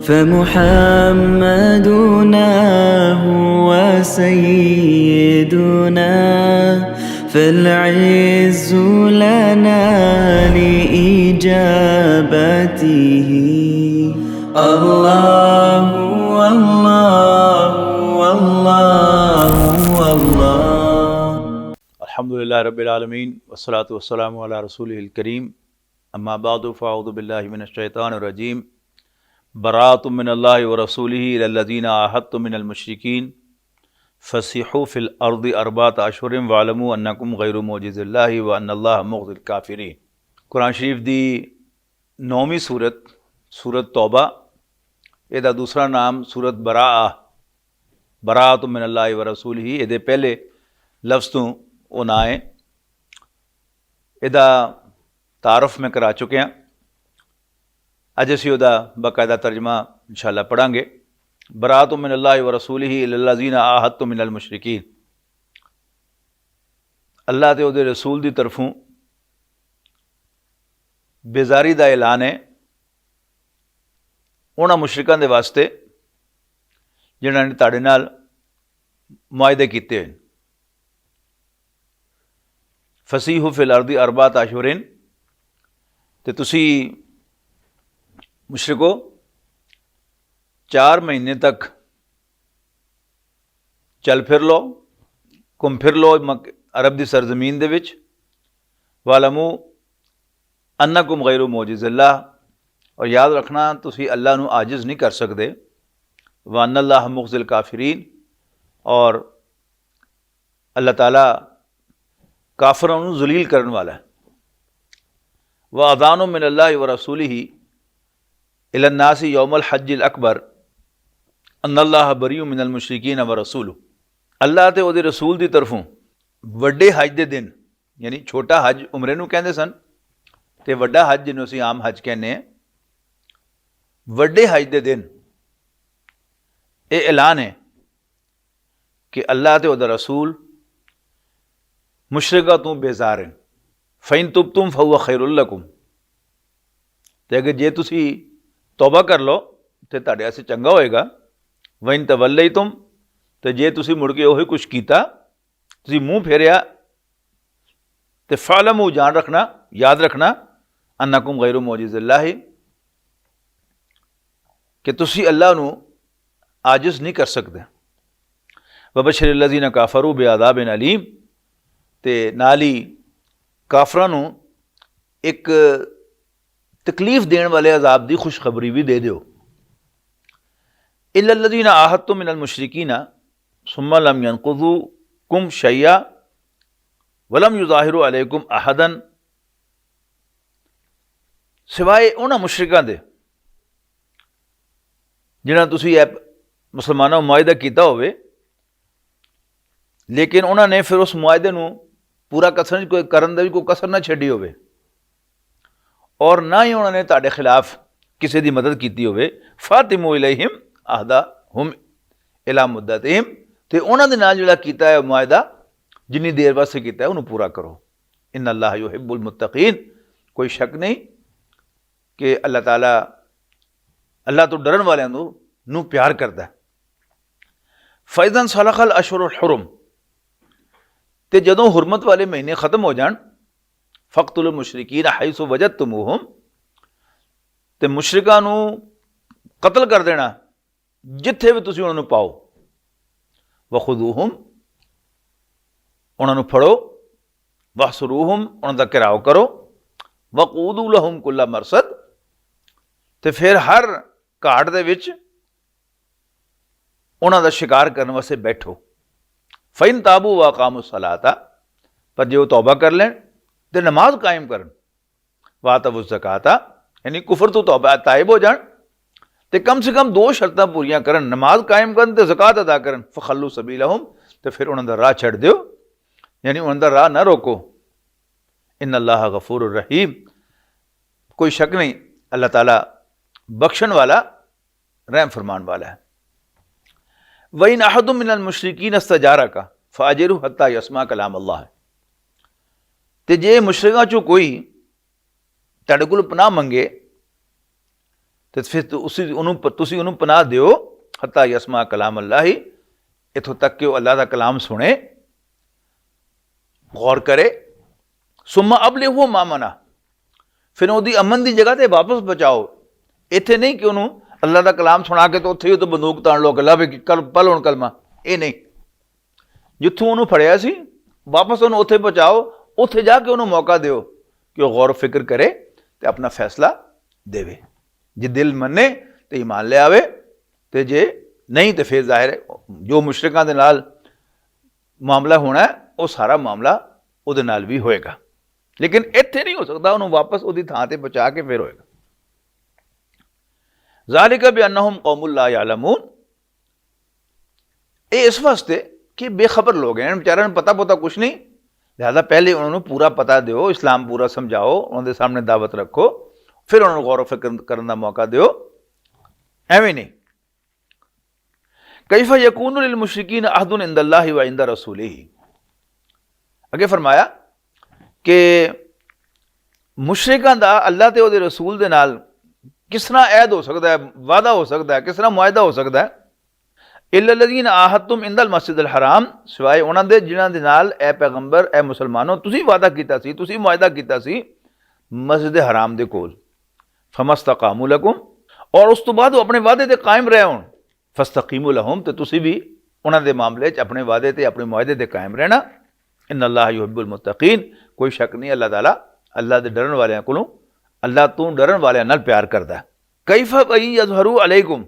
فمحمدنا هو سيدنا فالعز لنا لإجابته الله والله والله والله. अल्हम्दुलिल्लाह रब्बिल आलमीन वस्सलातु वस्सलामु अला रसूलिहिल करीम अम्मा बादु फ़अऊज़ु बिल्लाहि मिनश शैतानिर रजीम बराअतुम मिनल्लाहि व रसूलिही इलल्लज़ीना आहदतुम मिनल मुशरिकीन फ़सीहू फ़िल अर्दि अर्बअत अशहुरिन वअलमू अन्नकुम गैरु मुअजिज़िल्लाहि व अन्नल्लाह मुग़्ज़िल काफ़िरीन। कुरान शरीफ दी 9वीं सूरत तौबा, ਇਹਦਾ दूसरा नाम सूरत बराअतुम मिनल्लाहि व रसूलिही। ਇਹਦੇ पहले लफ्ज़ तो ਉਹ ਨਾ ਹੈ। ਇਹਦਾ ਤਾਰਫ ਮੈਂ ਕਰਾ ਚੁੱਕਿਆ। ਅੱਜ ਅਸੀਂ ਉਹਦਾ ਬਾਕਾਇਦਾ ਤਰਜਮਾ ਇਨਸ਼ਾਅੱਲਾ ਪੜਾਂਗੇ। ਬਰਾਅਤੁ ਮਿਨੱਲਾਹਿ व रसूलिही इलल्लज़ीना आहदतुम मिनल मुशरिकीन। अल्लाह ते ਉਹਦੇ रसूल ਦੀ ਤਰਫੋਂ बेजारी ਦਾ ऐलान है ਉਹਨਾਂ ਮੁਸ਼ਰਿਕਾਂ ਦੇ ਵਾਸਤੇ ਜਿਨ੍ਹਾਂ ਨੇ ਤੁਹਾਡੇ ਨਾਲ ਮੁਆਹਦੇ ਕੀਤੇ ਹੋਏ। फसीहू फिल अर्दी अर्बात अशहुरिन, तो तुसी मुशरिको 4 महीने तक चल फिर लो, घूम फिर लो अरब की सरजमीन दे विच। वालमू अन्नकुम गैरु मुअजिज़िल्लाह, और याद रखना तुसी अल्लाह नू आजिज़ नहीं कर सकते। व अन्नल्लाह मुग़्ज़िल काफ़िरीन, और अल्लाह ताला काफिरों को जलील करने वाला है। वह अज़ान मिनल्लाहि व रसूलिही इलन्नासी यौमल हज्जिल अकबर अन्नल्लाह बरीउ मिनल मुशरिकीन व रसूलु। अल्लाह ते उहदे रसूल की तरफों वड्डे हज के दिन, यानी छोटा हज उमरे नूं कहंदे सन ते वड्डा हज जिन्हों असीं आम हज कहने हैं, वड्डे हज के दिन ये ऐलान है कि अल्लाह ते उहदा रसूल मुशरिका तू बेजार है। फ़इन तुबतुम फ़हुव खैरुल लकुम, तो अगर जे तुसी तौबा कर लो तो तुहाडे वास्ते चंगा होएगा। वइन तवल्लैतुम, तो जे तुसी मुड़ के ओही कुछ कीता, तुसी मुँह फेरिया, तो फ़अलमू जान रखना, याद रखना, अन्नकुम गैरु मुअजिज़िल्लाहि, कि तुसी अल्लाह नू आजिज़ नहीं कर सकते। वबश्शिरिल लज़ीना काफ़रू बिअज़ाबिन अलीम, ते नाल ही काफरां नूं एक तकलीफ देने वाले अजाब की खुशखबरी भी दे दो। इल्लल्लज़ीना आहदतुम मिनल मुशरिकीना सुम्मा लम यनक़ुज़ूकुम शैया वलम युज़ाहिरू अलैकुम अहदन, सिवाए उन्हां मुशरिकां दे जिन्हां तुसीं मुसलमानों मुआहिदा कीता होवे, लेकिन उन्होंने फिर उस मुआहिदे नूं पूरा करन दी कोई कसर ना छड्डी होवे, और ना ही उन्होंने तुहाडे खिलाफ किसी की मदद की होवे। फातिमू इलैहिम अहदाहुम इला मुद्दतिहिम, ते उन्हां दे नाल जिहड़ा कीता है मुआहिदा, जिन्नी देर वास्ते कीता है उन्होंने पूरा करो। इन्नल्लाह युहिब्बुल मुत्तकीन, कोई शक नहीं कि अल्लाह ताला अल्लाह तो डरन वालियां नूं प्यार करता है। फ़इज़न सलखल अशहुरुल हुरुम, ते जदों हुरमत वाले महीने खत्म हो जान, फ़क़्तुल मुशरिकीन हैसु वजदतुमूहुम, ते मुशरिकां नूं कतल कर देना जिथे भी तुसीं उन्हां नूं पाओ। वख़ुदूहुम, उन्हां नूं फड़ो, वहसुरूहुम, उन्हां दा घेराव करो, वक़ूदू लहुम कुल्ला मरसद, ते फिर हर घाट दे विच उन्हां दा शिकार करने वास्ते बैठो। फ़इन ताबू व अक़ामु सलाता, पर जो तौबा कर लें तो नमाज कायम करन, वातवु ज़काता, यानी कुफर तो तौबा ताइब हो जान, तो कम से कम 2 शर्तां पूरियां करन, नमाज कायम करन तो ज़कात अदा करन। फ़खल्लू सबीलहुम, तो फिर उन्हां दा राह छड़ दियो, यानी उन्हां दा राह ना रोको। इन्नल्लाह गफूरुर रहीम, कोई शक नहीं अल्लाह ताला बख्शण वाला, रहम फरमान वाला है। वइन अहदुम मिनल मुशरिकीन इस्तजारका फ़अजिरहु हत्ता यस्मा कलाम अल्लाह, ते जे मुशरिकां चों कोई तुहाडे कोल पनाह मंगे ਤੇ ਫਿਰ ਤੁਸੀਂ ਉਹਨੂੰ ਪਨਾਹ ਦਿਓ ਹੱਤਾ ਯਸਮਾ ਕਲਾਮ ਅੱਲਾਹੀ, ਇੱਥੋਂ ਤੱਕ ਕਿ ਉਹ ਅੱਲਾ ਦਾ ਕਲਾਮ ਸੁਣੇ, ਗੌਰ करे, ਸੁਮਾ ਅਬਲਿਗੂ ਮਾ ਮਨਾ, ਫਿਰ ਉਹਦੀ ਅਮਨ ਦੀ ਜਗ੍ਹਾ ਤੇ ਵਾਪਸ ਪਹੁੰਚਾਓ। ਇੱਥੇ ਨਹੀਂ ਕਿ ਉਹਨੂੰ ਅੱਲਾ ਦਾ ਕਲਾਮ ਸੁਣਾ ਕੇ ਤੇ ਉੱਥੇ ਹੀ ਉਹ ਤੋਂ ਬੰਦੂਕ ਤਾਣ ਲਓ, ਅੱਲਾ ਵੀ ਪਲ ਹੁਣ ਕਲਮਾ, ਇਹ ਨਹੀਂ। ਜਿੱਥੋਂ ਉਹਨੂੰ ਫੜਿਆ ਸੀ ਵਾਪਸ ਉਹਨੂੰ ਉੱਥੇ ਪਹੁੰਚਾਓ, ਉੱਥੇ ਜਾ ਕੇ ਉਹਨੂੰ ਮੌਕਾ ਦਿਓ ਕਿ ਉਹ ਗੌਰ ਫਿਕਰ ਕਰੇ ਤੇ ਆਪਣਾ ਫੈਸਲਾ ਦੇਵੇ। ਜੇ ਦਿਲ ਮੰਨੇ ਤੇ ਈਮਾਨ ਲੈ ਆਵੇ, ਤੇ ਜੇ ਨਹੀਂ ਤੇ ਫਿਰ ਜ਼ਾਹਿਰ ਹੈ ਜੋ ਮੁਸ਼ਰਿਕਾਂ ਦੇ ਨਾਲ ਮਾਮਲਾ ਹੋਣਾ ਉਹ ਸਾਰਾ ਮਾਮਲਾ ਉਹਦੇ ਨਾਲ ਵੀ ਹੋਏਗਾ, ਲੇਕਿਨ ਇੱਥੇ ਨਹੀਂ ਹੋ ਸਕਦਾ, ਉਹਨੂੰ ਵਾਪਸ ਉਹਦੀ ਥਾਂ ਤੇ ਪਹੁੰਚਾ ਕੇ ਫਿਰ ਹੋਏਗਾ। ਜ਼ਾਲਿਕਾ ਬਿਅन्नहुम कौमुल ला यालमून, ਇਹ ਇਸ ਵਾਸਤੇ ਕਿ ਬੇਖਬਰ ਲੋਕ हैं, बेचारे ਨੂੰ पता कुछ नहीं, लिहाजा पहले उन्होंने पूरा पता दो, इस्लाम पूरा समझाओ, उन्होंने सामने दावत रखो, फिर उन्होंने गौर फिक्र करने का मौका दो, एवं नहीं। कैफ़ यकूनु लिल मुशरिकीन अहदुन इंदल्लाहि व इंद रसूलिही, अगे फरमाया कि मुशरिकां दा अल्लाह ते उहदे रसूल दे नाल किस तरह ऐद हो सकता है, वादा हो सकता है, किस तरह मुआहदा हो सकता है। इल्लल्लज़ीना आहदतुम इंदल मस्जिदिल हराम, सिवाए उन्हां दे जिन्हां दे नाल ए पैगंबर ए मुसलमानों तुसीं वादा कीता सी, तुसीं मुआहदा कीता सी मस्जिद हराम दे कोल, फमस्तकामु लकुम, और उस तो बाद वो अपने वादे ते कायम रहे होण, फस्तकीमु लहुम, ते तुसीं भी उन्हां दे मामले च अपने वादे ते अपने मुआहदे ते कायम रहना। इन्नल्लाह युहिब्बुल मुत्तकीन, कोई शक नहीं अल्लाह ताला अल्लाह दे डरन वालियां कोलों, अल्लाह तों डरन वालियां नाल प्यार करदा है। कैफ़ यज़हरु अलैकुम,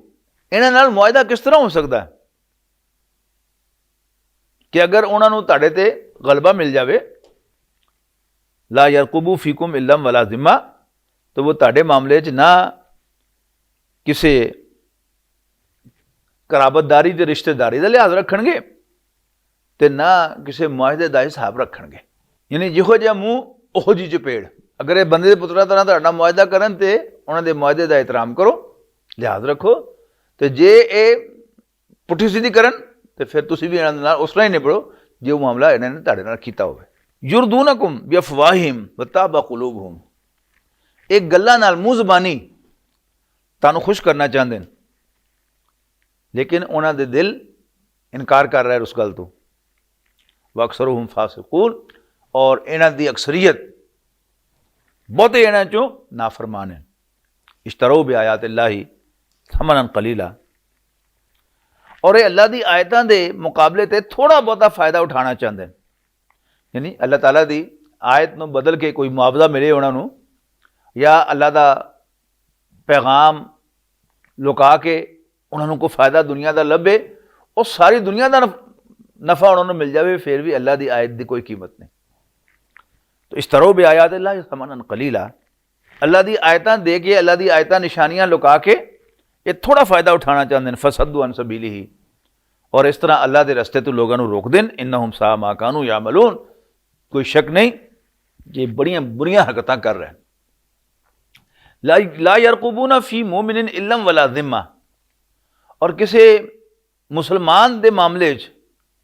इन्हां नाल मुआहदा किस तरह हो सकता है कि अगर उन्होंने तुहाडे ते गलबा मिल जाए, ला यरकुबू फीकुम इल्लम वला ज़िम्मा, तो वो तुहाडे मामले च ना किसी कराबतदारी ते रिश्तेदारी का लिहाज रखणगे ते ना किसी मुआहदे का हिसाब रखणगे, यानी जिहो जिहा मूँह उहो जी चपेड़। अगर ये बंदे दे पुत्रा तरह तुहाडा मुआहदा करन ते उन्हां दे मुआहदे का एहतराम करो, लिहाज रखो, तो जे ये पुठी सीधी करन तो फिर तुसी भी इन्हां दे नाल उस तरह ही निभड़ो जो मामला इन्हां ने तुहाडे नाल कीता होवे। युरदूनकुम बिअफ़वाहिम व ताबा कुलूबहुम, एक गल्लां नाल मूँह ज़बानी तुहानूं खुश करना चाहते हैं, लेकिन उन्हां दे दिल इनकार कर रहा है उस गल तो। व अक्सरुहुम फासिकून, और इन्हां दी अक्सरियत बहुते इन्हां चों नाफरमान है। इश्तरो बि आयातिल्लाहि समनन कलीला, और ये अल्लाह दी आयतां दे मुकाबले ते थोड़ा बहुता फायदा उठाना चाहते हैं, यानी अल्लाह ताला दी आयत नूं बदल के कोई मुआवजा मिले उन्हां नूं, या अल्लाह दा पैगाम लुका के उन्हां नूं कोई फायदा दुनिया दा लभे, और सारी दुनिया दा नफा उन्हां नूं मिल जाए, फिर भी अल्लाह दी आयत दी कोई कीमत नहीं। तो इस तरह भी आयातिल्लाहि समनन कलीला, अल्लाह दी आयतां दे के, अल्लाह दी आयतां निशानियां लुका के ये थोड़ा फायदा उठाना चाहते हैं, फसद्दू अन सबीलिही, और इस तरह अल्लाह के रस्ते तो लोगों को रोक दें। इन्नहुम सा मा कानू यामलून, कोई शक नहीं ये बड़ियां बुरियां हरकतां कर रहे हैं। ला यरकुबूना फी मोमिनिन इल्लम वला ज़िम्मा, और किसी मुसलमान दे मामले च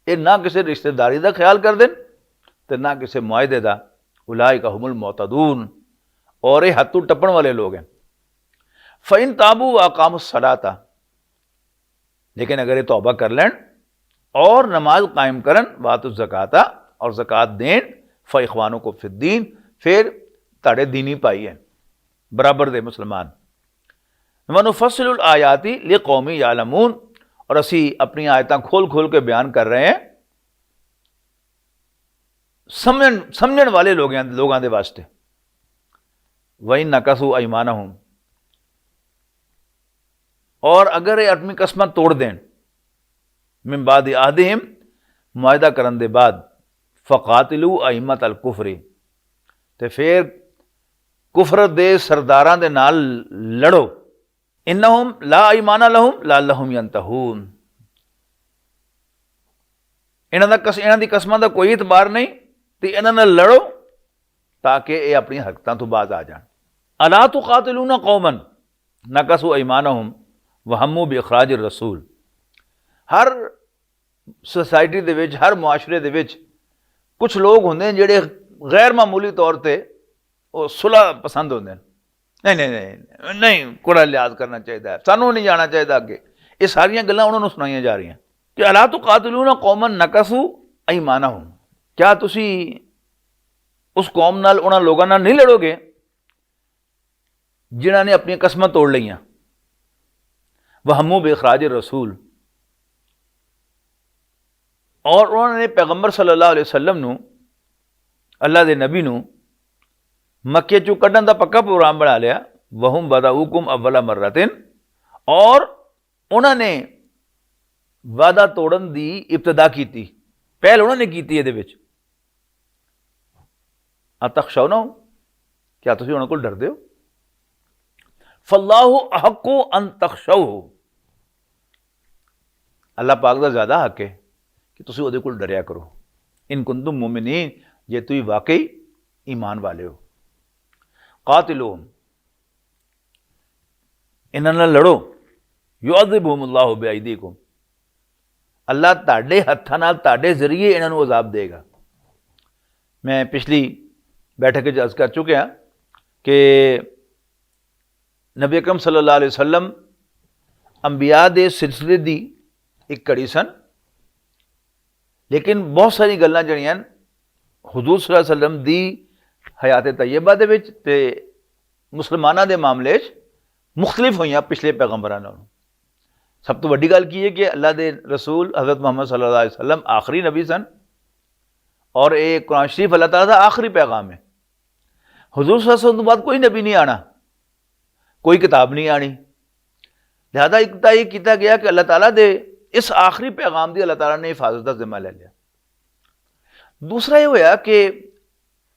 ये ना किसी रिश्तेदारी का ख्याल कर दें तो ना किसी मुआहदे का। उलाइका हुमुल मुअतदून, और ये हद तो टप्पण वाले लोग हैं। फ़इन ताबू व अक़ामुस सलाता, लेकिन अगर ये तौबा कर लें और नमाज कायम करन, वातुज़ ज़काता, और ज़कात दें, फ़इख़वानुकुम फ़िद्दीन, फिर ताड़े दीनी पाई है बराबर दे मुसलमान। वनुफ़स्सिलुल आयाति लिक़ौमिन यालमून, और असी अपनी आयतां खोल खोल के बयान कर रहे हैं समझण वाले लोगों के वास्ते। वइन नकसू अयमानहुम, और अगर ये अपनी कसमत तोड़ दें, मिन बाद आदिहिम, मुआहदा करन दे बाद, फ़क़ातिलू अइम्मत अल कुफरी, तो फिर कुफर दे सरदारां दे नाल लड़ो। इन्नहुम ला ईमाना लहुम लअल्लहुम यंतहून, इन्हां दी कसमां दा कोई इतबार नहीं, तो इन्हां नाल लड़ो ताकि ये अपनी हरकतां तो बाज आ जान। अला तुक़ातिलूना कौमन नकसू अयमानहुम व हम्मू बिइख़राज रसूल, हर सोसाइटी दे विच, हर मुआशरे दे विच कुछ लोग होंदे जिहड़े गैर मामूली तौर पर वो सुलह पसंद होंदे, नहीं नहीं नहीं नहीं, कोड़ा लिहाज करना चाहिए, सानू नहीं जाना चाहिए अगे। ये सारिया गल्लां उन्होंने सुनाई जा रही कि अला तुकातिलूना कौमन नकसू ईमानहुम, क्या तुसी उस कौम नाल उन्हां लोगों नाल नहीं लड़ोगे जिन्हां ने अपनी कसमां तोड़ लईयां। वहमू बेखराज रसूल, और उन्होंने पैगंबर सल्लल्लाहु अलैहि वसल्लम नू, अल्लाह दे नबी नू मक्के चों कड्ढण दा पक्का प्रोग्राम बना लिया। वहुम बदाऊकुम अव्वला मर्रतिन, और उन्होंने वादा तोड़न दी इब्तदा की, पहल उन्होंने की इहदे विच। अतखशौना, क्या तुसीं उन्हां कोल डरदे हो? फल्लाहु अहक्कु अन तखशौहु, अल्लाह पाक दा ज़्यादा हक है कि तुसीं उहदे कोल डरिया करो। इन कुंतुम मुमिनीन, जे तुसीं वाकई ईमान वाले हो। कातिलूहुम, इन्हां नाल लड़ो। युअज़िबुहुमुल्लाहु बिअयदीकुम, अल्लाह तुहाडे हत्थां नाल तुहाडे जरिए इन्हां नूं अज़ाब देगा। मैं पिछली बैठक में अर्ज़ कर चुके हैं कि नबी अकरम सल्लल्लाहु अलैहि वसल्लम अंबिया दे सिलसिले दी एक कड़ी सन, लेकिन बहुत सारी गल्लां जड़ियां हुजूर सल्लल्लाहु अलैहि वसल्लम दी हयात तैयबा दे विच ते मुसलमानां दे मामले च मुख्तलिफ होईयां पिछले पैगंबरां नालों। सब तो वड्डी गल की है कि अल्लाह दे रसूल हज़रत मुहम्मद सल्लल्लाहु अलैहि वसल्लम आखिरी नबी सन, और ये कुरान शरीफ अल्लाह ताला दा आखिरी पैगाम है। हुजूर सल्लल्लाहु अलैहि वसल्लम तो बाद कोई नबी नहीं आना, कोई किताब नहीं आनी। लिहाजा एक तो ये किया गया कि अल्लाह ताला दे इस आखिरी पैगाम की अल्लाह ताला ने हिफाजत का जिम्मा ले लिया। दूसरा ये होया कि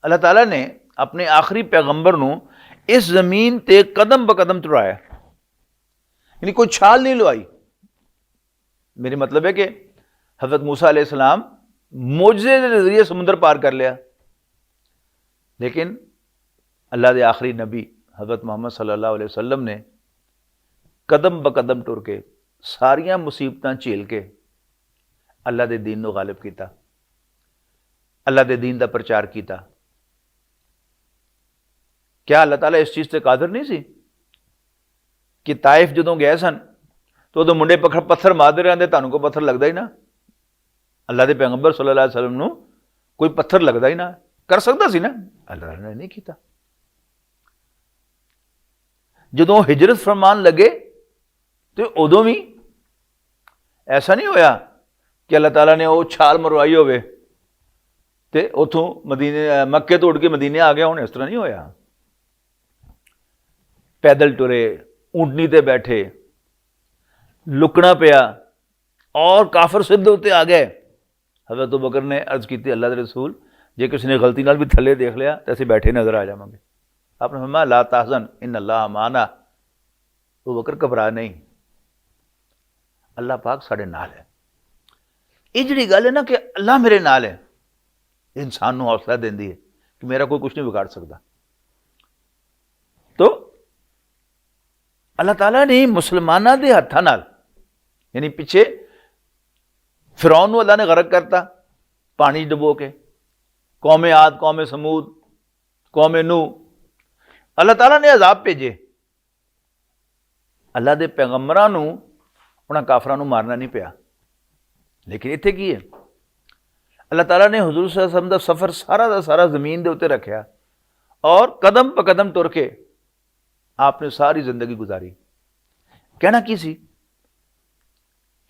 अल्लाह ताला ने अपने आखिरी पैगंबर नूं इस जमीन ते कदम ब कदम चढ़ाया, यानी कोई छाल नहीं लवाई। मेरे मतलब है कि हज़रत मूसा अलैहिस्सलाम मोजे के जरिए समुद्र पार कर लिया, लेकिन अल्लाह के आखिरी नबी हज़रत मोहम्मद सल्लल्लाहु अलैहि वसल्लम ने कदम ब कदम टुर के सारियां मुसीबतां झेल के अल्लाह के दीन नूं गालिब किया, अल्लाह के दीन का प्रचार किया। क्या अल्लाह ताला इस चीज़ से कादिर नहीं सी कि ताइफ जदों गए सन तो उदों मुंडे पत्थर मारते रहते, तुहानूं कोई पत्थर लगता ही ना। अल्लाह के पैगंबर सल्लल्लाहु अलैहि वसल्लम नूं कोई पत्थर लगता ही ना, कर सकता सी ना, अल्लाह ने नहीं किया। जदों हिजरत फरमान लगे तो उदों भी ऐसा नहीं होया कि अल्लाह ताला ने वो छाल मरवाई होवे ते उथों मदीने मक्के तो उड़ के मदीने आ गया, हुण इस तरह नहीं होया। पैदल टुरे, ऊंटनी ते बैठे, लुकना पिया, और काफिर सिद्ध होते आ गए। हज़रत अबू बकर ने अर्ज की, अल्लाह के रसूल जे किसी ने गलती नाल भी थले देख लिया तो असीं बैठे नजर आ जावांगे। आपने फरमाया ला तहज़न इन्नल्लाह माना, अबू बकर घबरा नहीं, अल्लाह पाक साडे नाल है। ये जिहड़ी गल है ना कि अल्लाह मेरे नाल है, इंसान नूं हौसला देंदी है कि मेरा कोई कुछ नहीं बिगाड़ सकता। तो अल्लाह ताला ने मुसलमाना दे हत्थां नाल, यानी पिछे फिरौन नूं अल्लाह ने गरक करता पानी डुबो के, कौमे आद, कौमे समूद, कौमे नूह, अल्लाह ताला ने अजाब भेजे। अल्लाह दे पैगंबरां नूं उन्हां काफरां नूं मारना नहीं पिया, लेकिन इत्थे की है, अल्लाह ताला ने हुजूर सल्लल्लाहु अलैहि वसल्लम दा सफ़र सारा दा सारा जमीन दे उत्ते रखिया, और कदम ब कदम टुर के आपने सारी जिंदगी गुजारी। कहना की सी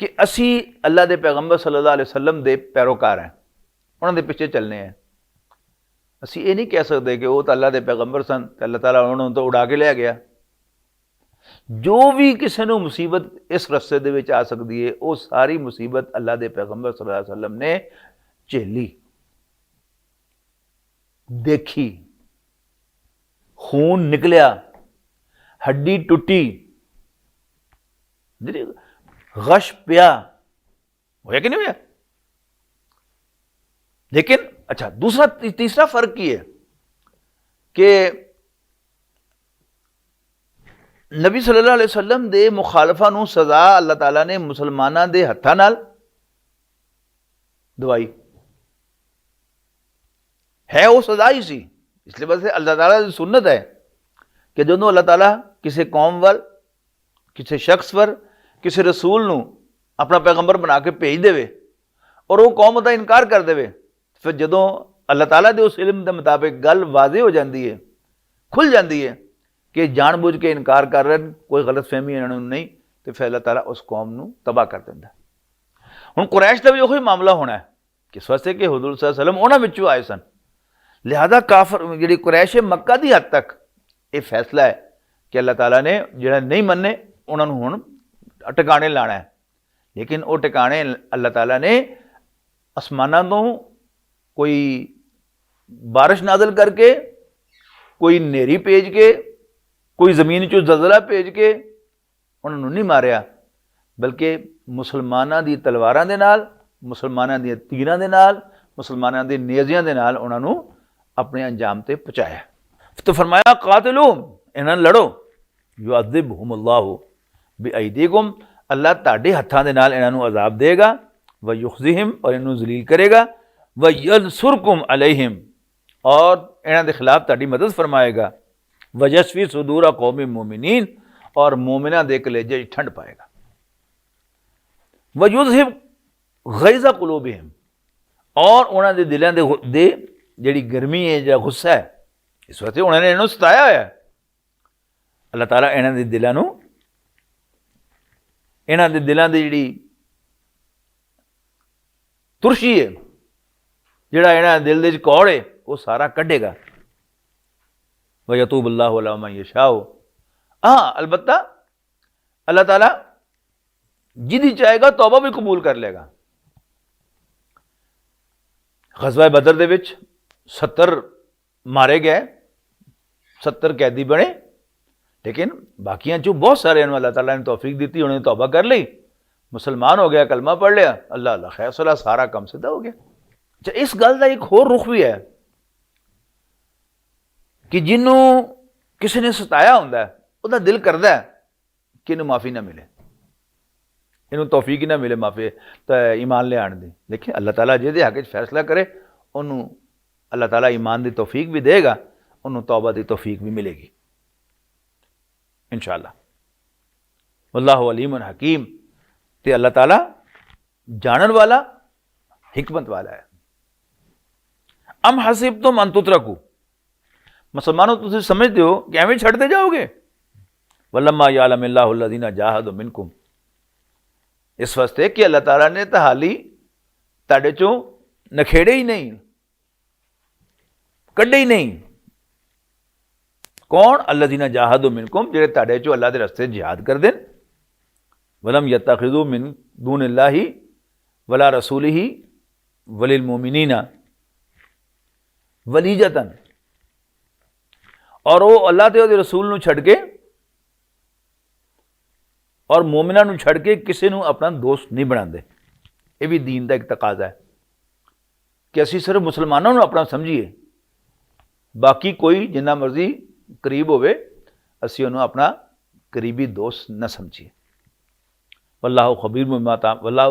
कि असी अल्लाह दे पैगंबर सल्लल्लाहु अलैहि वसल्लम दे पैरोकार हैं, उन्हां दे पिछे चलने हैं। असी ये नहीं कह सकते कि वो तो अल्लाह के पैगंबर सन, अल्लाह ताला उन्होंने तो उड़ा के लिया गया। जो भी किसी को मुसीबत इस रस्ते दे विच आ सकती है, वो सारी मुसीबत अल्लाह के पैगंबर सल्लल्लाहु अलैहि वसल्लम ने झेली, देखी, खून निकलिया, हड्डी टुटी, गश पिया, होया कि नहीं होया। लेकिन अच्छा, दूसरा तीसरा फर्क ये है कि नबी सल्लल्लाहु अलैहि वसल्लम दे मुखालफा नूं सजा अल्लाह ताला ने मुसलमाना दे हत्थां नाल दवाई है, वो सजा ही सी। इसलिए बस अल्लाह ताला दी सुन्नत है कि ਜਦੋਂ ਅੱਲਾਹ ਤਾਲਾ ਕਿਸੇ ਕੌਮ ਵੱਲ, ਕਿਸੇ ਸ਼ਖਸ ਵੱਲ, ਕਿਸੇ ਰਸੂਲ ਨੂੰ ਆਪਣਾ ਪੈਗੰਬਰ ਬਣਾ ਕੇ ਭੇਜ ਦੇਵੇ ਔਰ ਉਹ ਕੌਮ ਉਹਦਾ ਇਨਕਾਰ ਕਰ ਦੇਵੇ, ਫਿਰ ਜਦੋਂ ਅੱਲਾਹ ਤਾਲਾ ਦੇ ਉਸ ਇਲਮ ਦੇ ਮੁਤਾबिक ਗੱਲ ਵਾਜ਼ਿਹ ਹੋ ਜਾਂਦੀ ਹੈ, ਖੁੱਲ ਜਾਂਦੀ ਹੈ ਕਿ ਜਾਣਬੁੱਝ ਕੇ ਇਨਕਾਰ ਕਰ ਰਹੇ ਨੇ, ਕੋਈ ਗਲਤਫਹਿਮੀ ਇਹਨਾਂ ਨੂੰ ਨਹੀਂ, ਤੇ ਫਿਰ ਅੱਲਾਹ ਤਾਲਾ ਉਸ ਕੌਮ ਨੂੰ ਤਬਾਹ ਕਰ ਦਿੰਦਾ। ਹੁਣ ਕੁਰੈਸ਼ ਦਾ ਵੀ ਉਹੀ ਮਾਮਲਾ ਹੋਣਾ ਹੈ, ਕਿਸ ਵਾਸਤੇ ਕਿ ਹੁਜ਼ੂਰ ਸੱਲੱਲਾਹੁ ਅਲੈहि ਵਸੱਲਮ ਉਹਨਾਂ ਵਿੱਚੋਂ ਆਏ ਸਨ। ਲਿਹਾਜ਼ਾ ਕਾਫਰ ਜਿਹੜੀ ਕੁਰੈਸ਼ ਮੱਕਾ ਦੀ ਹੱਦ ਤੱਕ ਇਹ ਫੈਸਲਾ ਹੈ ਕਿ ਅੱਲਾਹ ਤਾਲਾ ਨੇ ਜਿਹੜਾ ਨਹੀਂ ਮੰਨੇ ਉਹਨਾਂ ਨੂੰ ਹੁਣ ਟਿਕਾਣੇ ਲਾਣਾ ਹੈ। ਲੇਕਿਨ ਉਹ ਟਿਕਾਣੇ ਅੱਲਾਹ ਤਾਲਾ ਨੇ ਅਸਮਾਨਾਂ ਤੋਂ ਕੋਈ ਬਾਰਿਸ਼ ਨਾਜ਼ਲ ਕਰਕੇ, ਕੋਈ ਹਨੇਰੀ ਭੇਜ ਕੇ, ਕੋਈ ਜ਼ਮੀਨ 'ਚੋਂ ਜ਼ਲਜ਼ਲਾ ਭੇਜ ਕੇ ਉਹਨਾਂ ਨੂੰ ਨਹੀਂ ਮਾਰਿਆ, ਬਲਕਿ ਮੁਸਲਮਾਨਾਂ ਦੀ ਤਲਵਾਰਾਂ ਦੇ ਨਾਲ, ਮੁਸਲਮਾਨਾਂ ਦੀਆਂ ਤੀਰਾਂ ਦੇ ਨਾਲ, ਮੁਸਲਮਾਨਾਂ ਦੇ ਨੇਜ਼ਿਆਂ ਦੇ ਨਾਲ ਉਹਨਾਂ ਨੂੰ ਆਪਣੇ ਅੰਜਾਮ ਤੇ ਪਹੁੰਚਾਇਆ। तो फरमाया कातिलूहुम, इन्हां लड़ो, युअज़िबहुम अल्लाहु बिअयदीकुम, अल्लाह तुहाडे हत्थां दे नाल इन्हां नूं अज़ाब देगा, व युखज़िहिम, और इन्हां नूं ज़लील करेगा, व यंसुरकुम अलैहिम, और इन्हां दे खिलाफ तुहाडी मदद फरमाएगा, व यशफी सुदूर कौमी मोमिनीन, और मोमिना दे कलेजे ठंड पाएगा, व युज़हिब गैज़ा कुलूबिहिम, और उन्हां दे दिलां दे जिहड़ी गर्मी है या गुस्सा है, इस वास्ते उन्होंने इन्हों सताया होया। अल्लाह ताला इन्हां दे दिलां नूं, इन्हां दे दिलां दी जिहड़ी तुरशी है, जिहड़ा इन्हां दे दिल दे विच कौड़ है, वो सारा कढेगा। व यतूबुल्लाहु अला मन यशाओ, हाँ अलबत्ता अल्लाह ताला जिहदी चाहेगा तौबा भी कबूल कर लेगा। ग़ज़वा बदर दे विच 70 मारे गए, 70 कैदी बने, लेकिन बाकियां जो बहुत सारे अल्लाह ताला ने तौफीक दी थी, उन्होंने तौबा कर ली, मुसलमान हो गया, कलमा पढ़ लिया, अल्लाह अल्लाह खैर सला, सारा कम सीधा हो गया। अच्छा, इस गल का एक होर रुख भी है कि जिन्हों किसी ने सताया होंदा है, उसका दिल करता है कि इन्हूं माफ़ी ना मिले, इन्हूं तौफीक ही ना मिले माफ़ी तो ईमान ले आने दी। लेकिन अल्लाह ताला जिहदे हक च फैसला करे, उन्होंने अल्लाह ताला ईमान की तौफीक भी देगा, उन्होंने तौबा की तौफीक भी मिलेगी इंशाअल्लाह। वल्लाहु अलीमुन हकीम, ते अल्लाह ताला जानन वाला, हिकमत वाला है। अम हसिबतुम अन तुतरकू, मुसलमानों तुम समझते हो कि एवं छड़ते जाओगे, वलम्मा यालमिल्लाहु अल्लज़ीना जाहदू मिनकुम, इस वास्ते कि अल्लाह ताला ने तो हाली तुहाडे चों नखेड़े ही नहीं, कड्डे ही नहीं। कौन? अल्लज़ीना जाहदू मिनकुम, जिहड़े तुहाडे चों अल्लाह दे रस्ते जिहाद कर देन, वलम यत्तखिज़ू मिन दूनिल्लाहि वला रसूलिही वलिल मोमिनीना वलीजतन, और वो अल्लाह ते उहदे रसूल नूं छड्ड के और मोमिना नूं छड्ड के किसी नूं अपना दोस्त नहीं बनाते। ये भी दीन का एक तकाजा है कि असीं सिर्फ मुसलमानों नूं अपना समझिए, बाकी कोई जिन्ना मर्जी करीब होवे असीं उहनूं अपना करीबी दोस्त न समझिए। वल्लाहु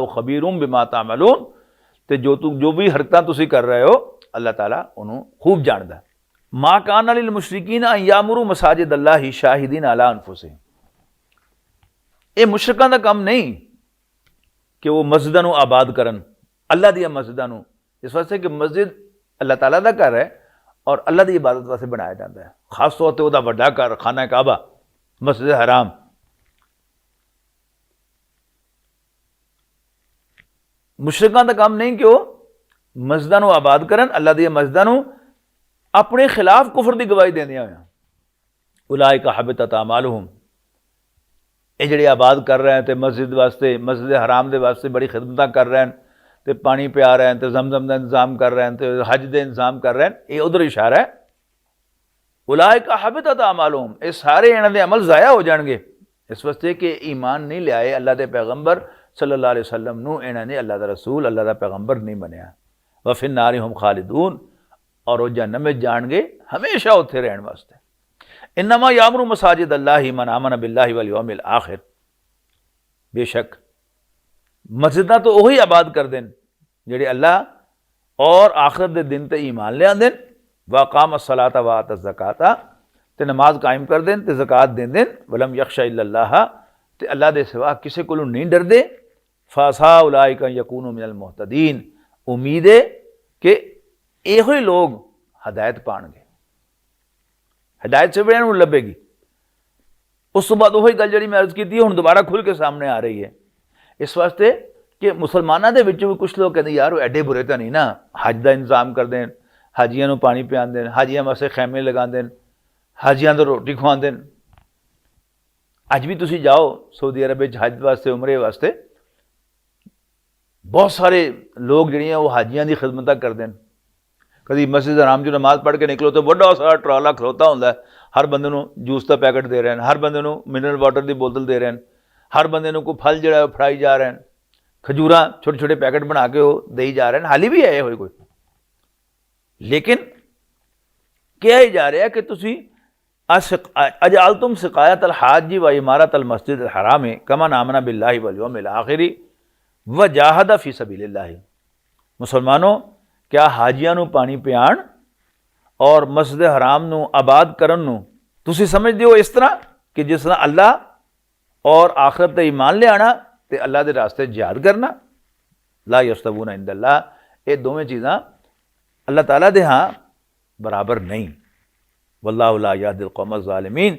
खबीरुम बिमा तामलून, ते जो भी हरकतां तुसीं कर रहे हो अल्लाह ताला उहनूं खूब जानदा है। मा कान लिल मुशरिकीन अन यामुरू मसाजिद अल्लाहि शाहिदीन अला अनफुसिहिम, ये मुशरिकां दा काम नहीं कि वो मस्जिदां नूं आबाद करन, अल्लाह दी मस्जिदां नूं, इस वास्ते कि मस्जिद अल्लाह ताला दा घर है और अल्लाह की इबादत वास्ते बनाया जाता है। खास तौर पर वह बड़ा घर खाना काबा, मस्जिद हराम, मुशरिकां दा काम नहीं कि वो मस्जिदां नूं आबाद करन, अल्लाह दी मस्जिदां नूं अपने खिलाफ कुफर की गवाही देंदियां होइयां। उलाइका हबितत अमालुहुम, ये जिहड़े आबाद कर रहे हैं तो मस्जिद वास्ते, मस्जिद हराम दे वास्ते बड़ी खिदमत कर रहे हैं, तो पानी पिया रहे हैं, तो जमजम का इंतजाम कर रहे हैं, तो हज का इंतजाम कर रहे हैं, ये उधर इशारा है। उलाइका हबितत अमालुहुम, ये सारे इन्हां दे अमल ज़ाया हो जाएंगे, इस वास्ते कि ईमान नहीं लियाए अल्लाह के पैगंबर सल्लल्लाहु अलैहि वसल्लम नूं, इन्हां ने अल्लाह का रसूल, अल्लाह का पैगंबर नहीं बनिया। व फिन नारि हुम खालिदून, और वो जहन्नम में जाएंगे हमेशा उत्थे रहने वास्ते। इन्नमा यामुरू मसाजिद अल्लाहि मन आमन बिल्लाहि वल यौमिल आखिर, बेशक मस्जिदां तो वही आबाद कर देन जिहड़े अल्लाह और आखिरत दे दिन ते ईमान ले आंदे, व अकाम अस्सलाता व आता ज़काता, ते नमाज कायम कर देन ते ज़कात दें देन वलम यख्शा इल्लल्लाह ते अल्लाह दे सिवा किसी को नहीं डरदे फासा उलाइका यकूनु मिनल मुहतदीन उम्मीद है कि इहो ही लोग हदायत पाएंगे हदायत से बड़े लभेगी। उस तो बाद वही गल जी मैं अर्ज की थी हुण दोबारा खुल के सामने आ रही है इस वास्ते कि मुसलमानों के विच भी कुछ लोग कहते यार वो एडे बुरे तो नहीं ना हज का इंतजाम कर दें हाजियां नूं पानी पिया दें हाजियां वास्ते खैमे लगा दें हाजियां तो रोटी खुआ दें। अज भी तुसीं जाओ सऊदी अरब में हज वास्ते उमरे वास्ते बहुत सारे लोग जिहड़ियां वो हाजियां की खिदमत करते हैं। कभी मस्जिद हराम जो नमाज पढ़ के निकलो तो बड़ा सारा ट्राला खलोता होंदा हर बंदे नूं जूस का पैकेट दे रहे हैं हर बंदे नूं मिनरल वाटर की बोतल दे रहे हैं हर बंदे नूं कोई फल जिहड़ा फड़ाई जा रहे हैं खजूरां छोटे छोटे पैकेट बना के वो देई जा रहे हैं हाली भी आए हुए कोई लेकिन कहा ही जा रहा है कि तुसी अजाल तुम सिकायत अल हाजी व इमारत अल मस्जिद अल हराम कमा नामना बिल्लाहि वल यौमिल आखिरी व जाहदा फी सबीलिल्लाह मुसलमानों क्या हाजियां नूं पानी पियाण और मस्जिद हराम नूं आबाद करन नूं तुसी समझदे हो इस तरह कि जिस तरह अल्लाह और आखिरत ते ईमान ले आना ते अल्लाह के रास्ते जिहाद करना ला यस्तवूना इंदल्लाह ये दोवें चीज़ां अल्लाह ताला दे हाँ बराबर नहीं वल्लाहु ला यहदिल कौमज़ ज़ालिमीन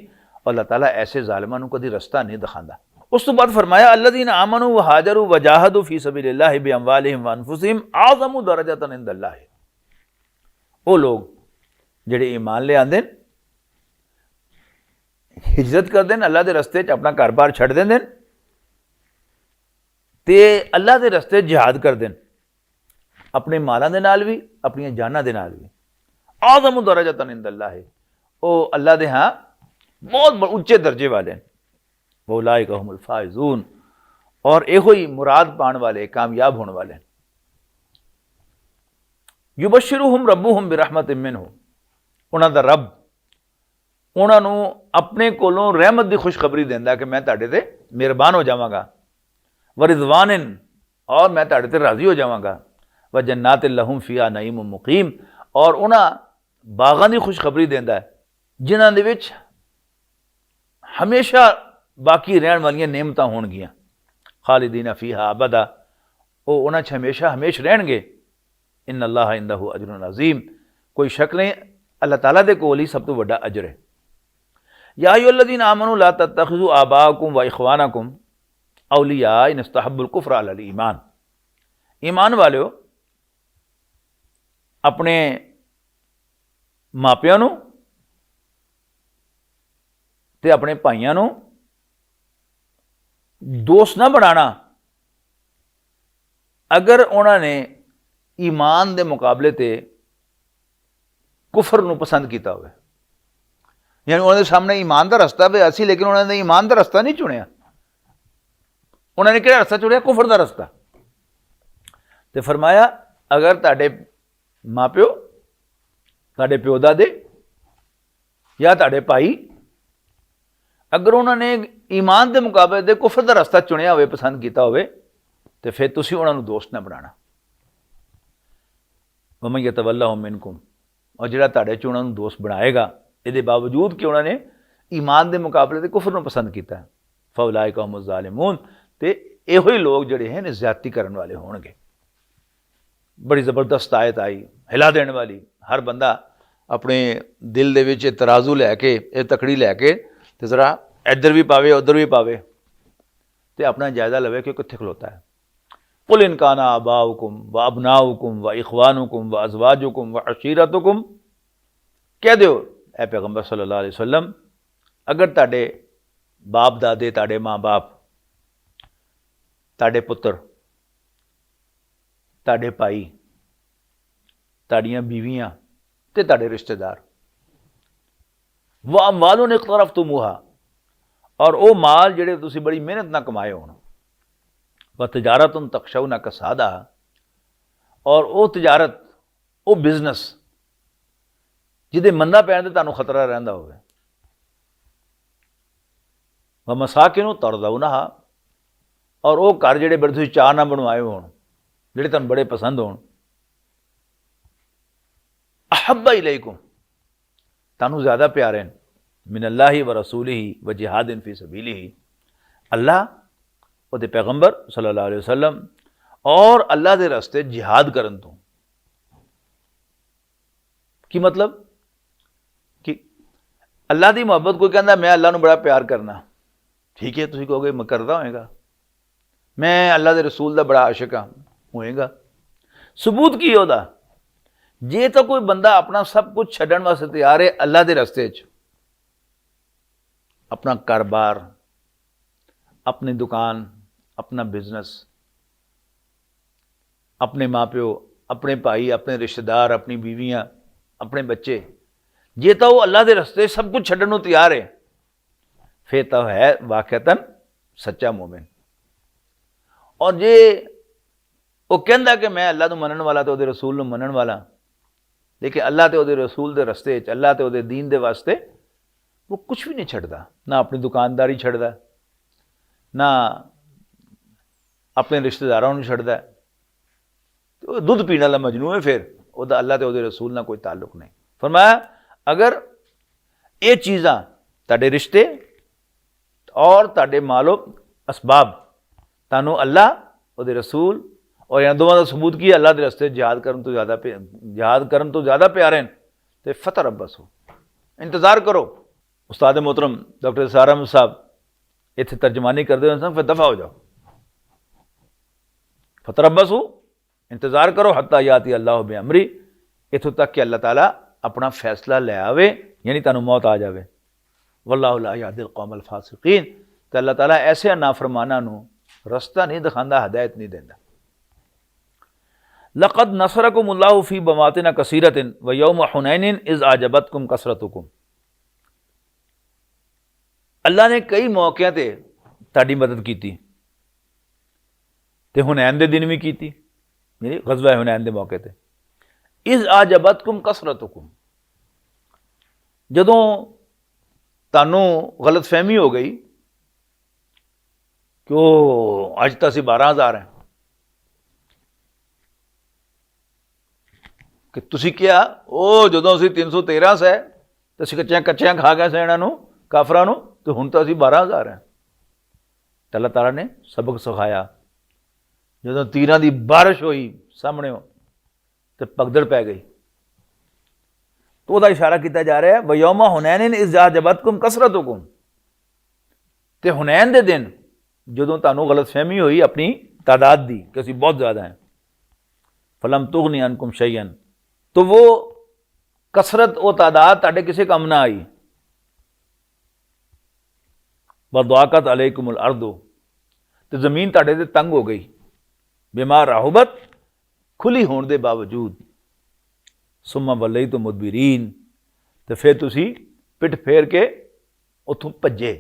और अल्लाह ताला ऐसे ज़ालिमां नूं कदी रस्ता नहीं दिखांदा। उस तो बाद फरमाया अल्लज़ीना आमनू व हाजरू व जाहदू फी सबीलिल्लाहि बि अमवालिहिम व अनफुसिहिम आज़मु दरजतन इंदल्लाह वो लोग जिहड़े ईमान ले आंदे हिजरत कर देन अल्लाह के रस्ते च अपना घर बार छड्ड देंदे ते अल्लाह के रस्ते जिहाद कर देन अपने मालां दे नाल भी अपनी जानां दे नाल भी आज़मु दरजतन इंदल्लाह वो अल्लाह दे हाँ बहुत उच्चे दर्जे वाले हैं उलाइका हुमुल फाइज़ून और इहो ही मुराद पाने वाले कामयाब होने वाले हैं। युबश्शिरुहुम रब्बुहुम बिरहमतिन मिन्हु उन्हां दा रब उन्हां नूं अपने कोलों रहमत की खुशखबरी देंदा कि मैं तुहाडे ते मेहरबान हो जावांगा व रिज़वानिन और मैं तुहाडे ते राज़ी हो जावांगा व जन्नातिन लहुम फ़ीहा नईमुम मुक़ीम और उन्हां बागां दी खुशखबरी देंदा है जिन्हां दे विच हमेशा बाकी रहने वाली नेमतां होणगियां खालिदीना फ़ीहा अबदा वो उन्हां च हमेशा हमेश रहणगे इन्ना अल्लाह इंदहु अजरुन अज़ीम कोई शक नहीं अल्लाह ताला दे कोल ही सब तो वड्डा अजर है। या अय्युहल्लज़ीना आमनू ला तत्तखिज़ू आबाअकुम व इख़वानकुम औलिया इन इस्तहब्बुल कुफ़्र अलल ईमान ईमान वालियो अपने मापियां नूं ते अपने भाइयों नूं दोस्त ना बनाना अगर उन्होंने ईमान के मुकाबले ते कुफर नूं पसंद किया हो यानी उन्होंने सामने ईमान का रस्ता भी असी लेकिन उन्होंने ईमान का रस्ता नहीं चुनिया उन्होंने किहड़ा रस्ता चुनिया कुफर का रस्ता तो फरमाया अगर तुहाडे माँ प्यो तुहाडे प्यो दादे या तुहाडे भाई अगर उन्होंने ईमान के मुकाबले दे कुफर का रस्ता चुनिया हो पसंद किया हो तो फिर तुसीं उन्होंने दोस्त ना बनाना वमन यतवल्लहुम मिनकुम और जिहड़ा तुहाडे च उन्होंने दोस्त बनाएगा ये बावजूद कि उन्होंने ईमान के मुकाबले दे कुफर नूं पसंद किया फउलाइका हुमुज़ ज़ालिमून ते इहो ही लोग जिहड़े हैं ज़्यादती करने वाले होणगे। बड़ी ज़बरदस्त आयत आई हिला देने वाली हर बंदा अपने दिल दे विच तराजू लैके ये तकड़ी लैके तो जरा इधर भी पावे उधर भी पावे तो अपना जायज़ा लवे कि कित्थे खलोता है। कुल इन काना आबाउकुम व अबनाउकुम व इख़वानुकुम व अज़वाजुकुम व अशीरतुकुम कह दो ए पैगंबर सल्लल्लाहु अलैहि वसल्लम अगर तुहाडे बाप दादे तुहाडे माँ बाप तुहाडे पुत्र तुहाडे भाई तुहाडियां बीवियां ते तुहाडे रिश्तेदार व अमवालुन इक़्तरफ़्तुमूहा और वो माल जिहड़े तुसीं बड़ी मेहनत ना कमाए होण व तिजारतुन तख़शौना कसादा और वो तिजारत वो बिजनेस जिहदे मंदा पैण ते तुहानूं खतरा रहिंदा होवे व मसाकिनु तरदौनहा और वो घर जिहड़े बड़े तुसीं चाह ना बनवाए होण जिहड़े तुहानूं बड़े पसंद होण अहब्बा इलैकुम तुहानूं ज़्यादा प्यारे हैं मिनल्लाहि व रसूलिही व जिहादिन फी सबीलिही, अल्लाह ਉਹਦੇ पैगंबर सल्लल्लाहु अलैहि वसल्लम और अल्लाह के रस्ते जिहाद करन तो। की मतलब कि अल्लाह की मुहब्बत, कोई कहता मैं अल्लाह ਨੂੰ बड़ा प्यार करना, ठीक है, तुम कहोगे मैं करता होएगा, मैं अल्लाह के रसूल का बड़ा आशिक हाँ, होएगा। सबूत की ਉਹਦਾ, जे तो कोई बंदा अपना सब कुछ छड्डण वास्ते तैयार है अल्लाह के रस्ते च, अपना कारोबार, अपनी दुकान, अपना बिजनेस, अपने माँ प्यो, अपने भाई, अपने रिश्तेदार, अपनी बीवियां, अपने बच्चे, जे तो वो अल्लाह के रस्ते सब कुछ छड्डण नूं तैयार है, फिर तो है वाकईतन सच्चा मोमिन। और जे वो कहता कि मैं अल्लाह नूं मनण वाला तो उहदे रसूल नूं मनण वाला, लेकिन अल्लाह ते उहदे रसूल के रस्ते च, अल्लाह ते उहदे दीन के वास्ते वो कुछ भी नहीं छड्डदा, ना अपनी दुकानदारी छड्डदा, ना अपने रिश्तेदारों को छड्डदा, तो दुध पीने वाला मजनू है, फिर वह अल्लाह ते उहदे रसूल नाल कोई ताल्लुक नहीं। फरमाया अगर ये चीज़ां तुहाडे रिश्ते और तुहाडे मालो असबाब तुहानूं अल्लाह, उहदे रसूल और इन दोवां दा सबूत की अल्लाह के रस्ते जिहाद करन तो ज़्यादा प्यारे हैं, तो फतरब्बसू, इंतज़ार करो। उस्ताद मोहतरम डॉक्टर सारा अहमद साहब इत्थे तर्जमानी करते हुए फिर दफ़ा हो जाओ, फतरब्बसू, इंतज़ार करो, हत्ता याती अल्लाह बेअमरी, इत्थों तक कि अल्लाह ताला अपना फैसला ले आवे, यानी तुहानूं मौत आ जाए। वल्लाहु ला यहदिल कौमल फासिकीन, तो अल्लाह ताला ऐसे नाफरमाना नूं रस्ता नहीं दिखांदा, हदायत नहीं देंदा। लक़द नसरकुमुल्लाहु फी बमातिन कसीरतिन व यौम हुनैनिन इज़ आजबतकुम कसरतुकुम, अल्लाह ने कई मौक़िਆਂ ते तुहाडी मदद की, ते हुनैन दे दिन भी की, यानी ग़ज़वा हुनैन दे मौके ते। इज़ आजबतकुम कसरतुकुम, जदों तुहानूं गलतफहमी हो गई कि अज तो असीं 12,000 हैं, कि तुसीं क्या जदों असीं 313 सै तो असीं कच्चियां खा गए सै इन्हां नूं, काफरां नूं, तो हुण तो असीं 12,000 हैं। तो अल्लाह ताला ने सबक सिखाया, जदों तीरां की बारिश हुई सामने तो पगदड़ पै गई, तो वह इशारा किया जा रहा है व यौमा हुनैनिन इज़ आजबतकुम कसरतुकुम, ते हुनैन दे दिन जदों तुहानूं गलतफहमी हुई अपनी तादाद की कि असीं बहुत ज़्यादा हैं, फलम तुगनी अनकुम शैयन, तो वो कसरत, वो तादाद तुहाडे किसी काम ना आई। वदाक़त अलैकुमुल अर्दु, तो ज़मीन तुहाडे ते तंग हो गई, बिमा राहुबत, खुली होने के बावजूद, सुम्मा वल्लैतुम मुदबिरीन, तो फिर तुसी पिठ फेर के उथों भज्जे।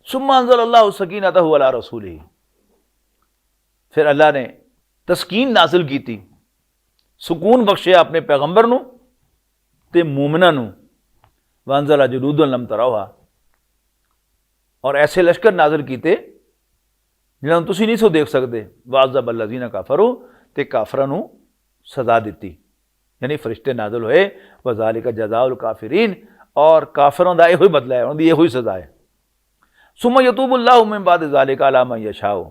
सुम्मा अंज़लल्लाहु सकीनतहु अला रसूलिही, फिर अल्लाह ने तस्कीन नाजिल की थी, सुकून बख्शे अपने पैगंबर नूं ते मूमिनां नूं, वअंज़ला जुनूदन लम तरौहा, और ऐसे लश्कर नाजिल किए जिन्होंने तुसीं नहीं सो देख सकते, वाज़ब अल्लज़ीना काफरू, ते काफरां नूं सज़ा दी, यानी फरिश्ते नाजिल होए, वज़ालिका जज़ाउल काफिरीन, और काफरों का यही बदला है, उनकी यही सज़ा है। सुम्मा यतूबुल्लाहु मिन बाद ज़ालिका अला मन यशाओ,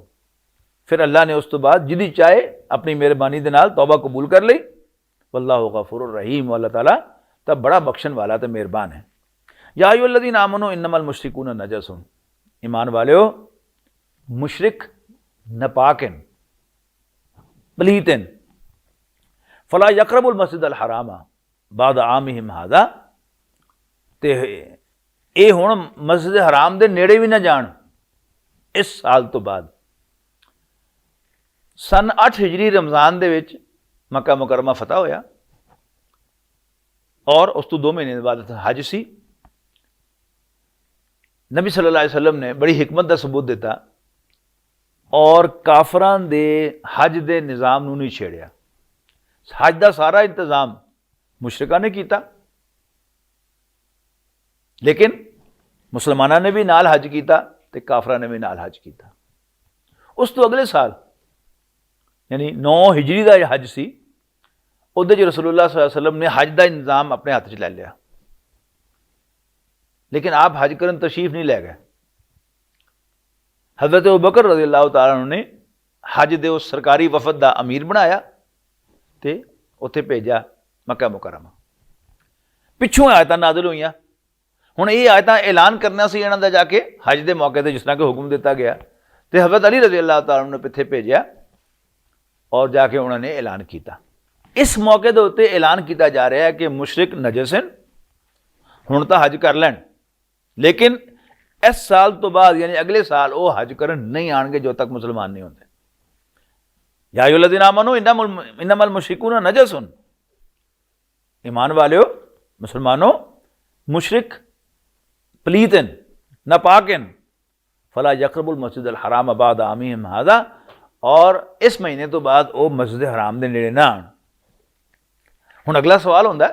फिर अल्लाह ने उस तो बाद जिदी चाहे अपनी मेहरबानी दे नाल तौबा कबूल कर ली। वल्लाहु गफूरुर रहीम, अल्लाह ताला तब बड़ा बख्शण वाला तो मेहरबान है। या अय्युहल्लज़ीना आमनू इन्नमल मुशरिकून नजसुन, ईमान वालियो, मुशरिक नपाकिन पलीतिन, फला यक़रबुल मस्जिदल हरामा बाद आमिहिम हादा, ते ये हुण मस्जिद हराम दे नेड़े भी ना जान इस साल तो बाद। सन 8 हिजरी रमज़ान दे विच मक्का मुकरमा फतह होया, और उस तो 2 महीने बाद हज सी। नबी सल्लल्लाहु अलैहि वसल्लम ने बड़ी हिकमत का सबूत दिता, और काफरां दे हज दे निज़ाम नूं नहीं छेड़िया। हज का सारा इंतजाम मुशरिकां ने किया, लेकिन मुसलमाना ने भी नाल हज किया ते काफरां ने भी नाल हज किया। उस तो अगले साल यानी 9 हिजरी का हज सी, उहदे च रसूलुल्लाह सल्लल्लाहु अलैहि वसल्लम ने हज का इंतजाम अपने हाथ च ले लिया। लेकिन आप हज करन तशरीफ नहीं लै गए। हज़रत अबू बकर रज़ी अल्लाह तआला अन्हु ने हज दे उस सरकारी वफद का अमीर बनाया तो उत्थे भेजा मक्का मुकरमा। पिछों आयतां नाज़िल होईयां। हुण ये आयतां ऐलान करना सी इन्हां दा जाके हज के मौके पर जिस तरह कि हुक्म दिता गया, तो हज़रत अली रज़ी अल्लाह तआला अन्हु ने पिछे भेजा और जाके उन्होंने ऐलान किया। इस मौके के उत्ते ऐलान किया जा रहा है कि मुशरिक नजस हैं, हुण तां हज कर लैण, लेकिन इस साल तो बाद यानी अगले साल वो हज करन नहीं आएंगे जो तक मुसलमान नहीं होंगे। या अय्युहल्लज़ीना आमनू इन्नमल मुशरिकून नजसुन, ईमान वालियो मुसलमानों मुशरिक पलीतन नापाकन, फला यक़रबुल मस्जिदल हराम बाद आमीहिम हाज़ा, और इस महीने तो बाद वो मस्जिद हराम के नेड़े ना आन। हुण अगला सवाल होंदा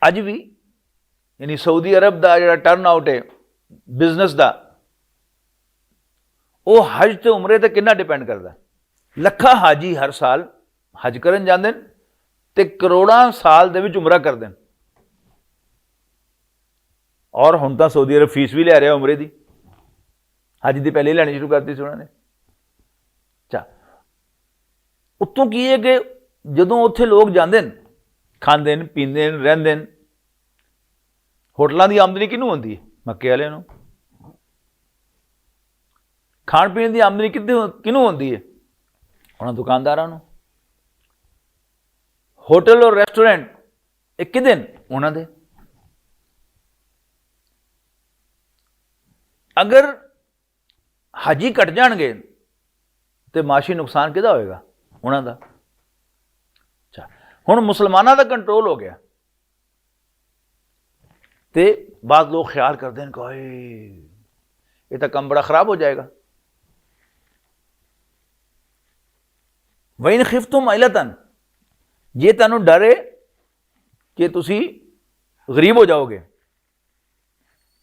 अज भी यानी सऊदी अरब का जो टर्न आउट है बिजनेस का, वो हज तो उमरे ते कितना डिपेंड करता। लखा हाजी हर साल हज करन जांदे ते करोड़ां साल दे विच उमरा करदे, और हुण तां सऊदी अरब फीस भी लै रहा उमरे की, हज की पहले ही लैनी शुरू करती सी उन्होंने। अच्छा, उत्तों की है कि जदों उत्थे लोग जांदे न, खांदे न पींदे न रहिंदे न, होटलों की आमदनी किनू होंदी है? मक्के वाले नूं। खाण पीण की आमदनी किनू होंदी है? उन्हां दुकानदारां नूं। होटल और रेस्टोरेंट ये किदे न? उन्हां दे। अगर हाजी घट जाणगे तो माशी नुकसान किहदा होएगा? उन्हां दा। अच्छा, हुण मुसलमानां दा कंट्रोल हो गया तो बाद लोग ख्याल करते हैं कि ये तो काम बड़ा खराब हो जाएगा। वइन खिफ्तुम अइलतन, जे तुहानू डर है कि तुसी गरीब हो जाओगे,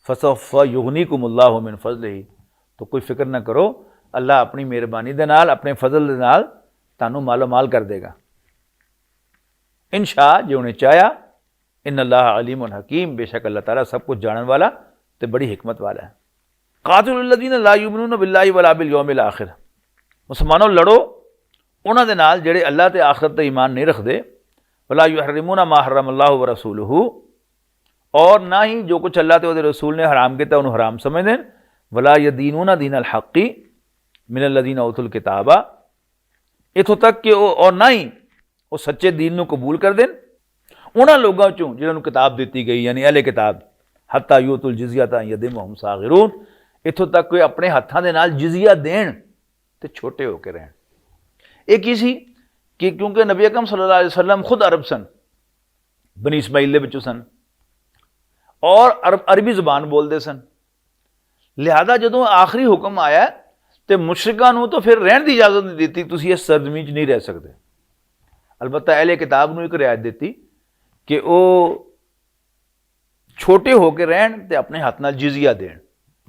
फसौफ़ युग़नीकुमुल्लाहु मिन फ़ज़लिही, तो कोई फिक्र ना करो, अल्लाह अपनी मेहरबानी दे नाल अपने फजल दे नाल तुहानू मालो माल कर देगा। इंशा जो उन्हें चाया, इन्नल्लाह अलीमुन हकीम, बेशक अल्लाह ताला सब कुछ जानने वाला तो बड़ी हिकमत वाला है। कातिलुल्लज़ीना ला युमिनूना बिल्लाहि वला बिल यौमिल आखिर, मुसलमानों लड़ो उन्हां दे नाल जेड़े अल्लाह ते आखिरत ते ईमान नहीं रखते। वला युहर्रिमूना मा हर्रमल्लाहु व रसूलुहु, और ना ही जो कुछ अल्लाह ते उहदे रसूल ने हराम किया उन्हें हराम समझते। वला यदीनूना दीनल हक़्क़ि मिनल्लज़ीना उतुल किताबा, इत्थों तक कि और ना ही वो सच्चे दीन नूं कबूल कर देन उन्हां लोगों चों जिन्होंने किताब दी गई यानी अहले किताब, हत्ता यूतुल जिज़ियता अन यदिन वहुम सागिरून, इत्थों तक कोई अपने हत्थां दे नाल जिज़िया देण ते छोटे होकर रहन। एक ही सी कि क्योंकि नबी अकरम सल्लल्लाहु अलैहि वसल्लम खुद अरब सन, बनी इस्माइल दे विचों सन और अरबी ज़बान बोलते सन, लिहाजा जदों आखिरी हुक्म आया तो मुशरिकां नूं तो फिर रहन की इजाजत नहीं दी, तुसीं इस सरजमीन च नहीं रह सकते। अलबत्ता अहले किताब नूं एक रियायत दी कि वो छोटे होकर रहन ते अपने हाथ नाल जिजिया देन।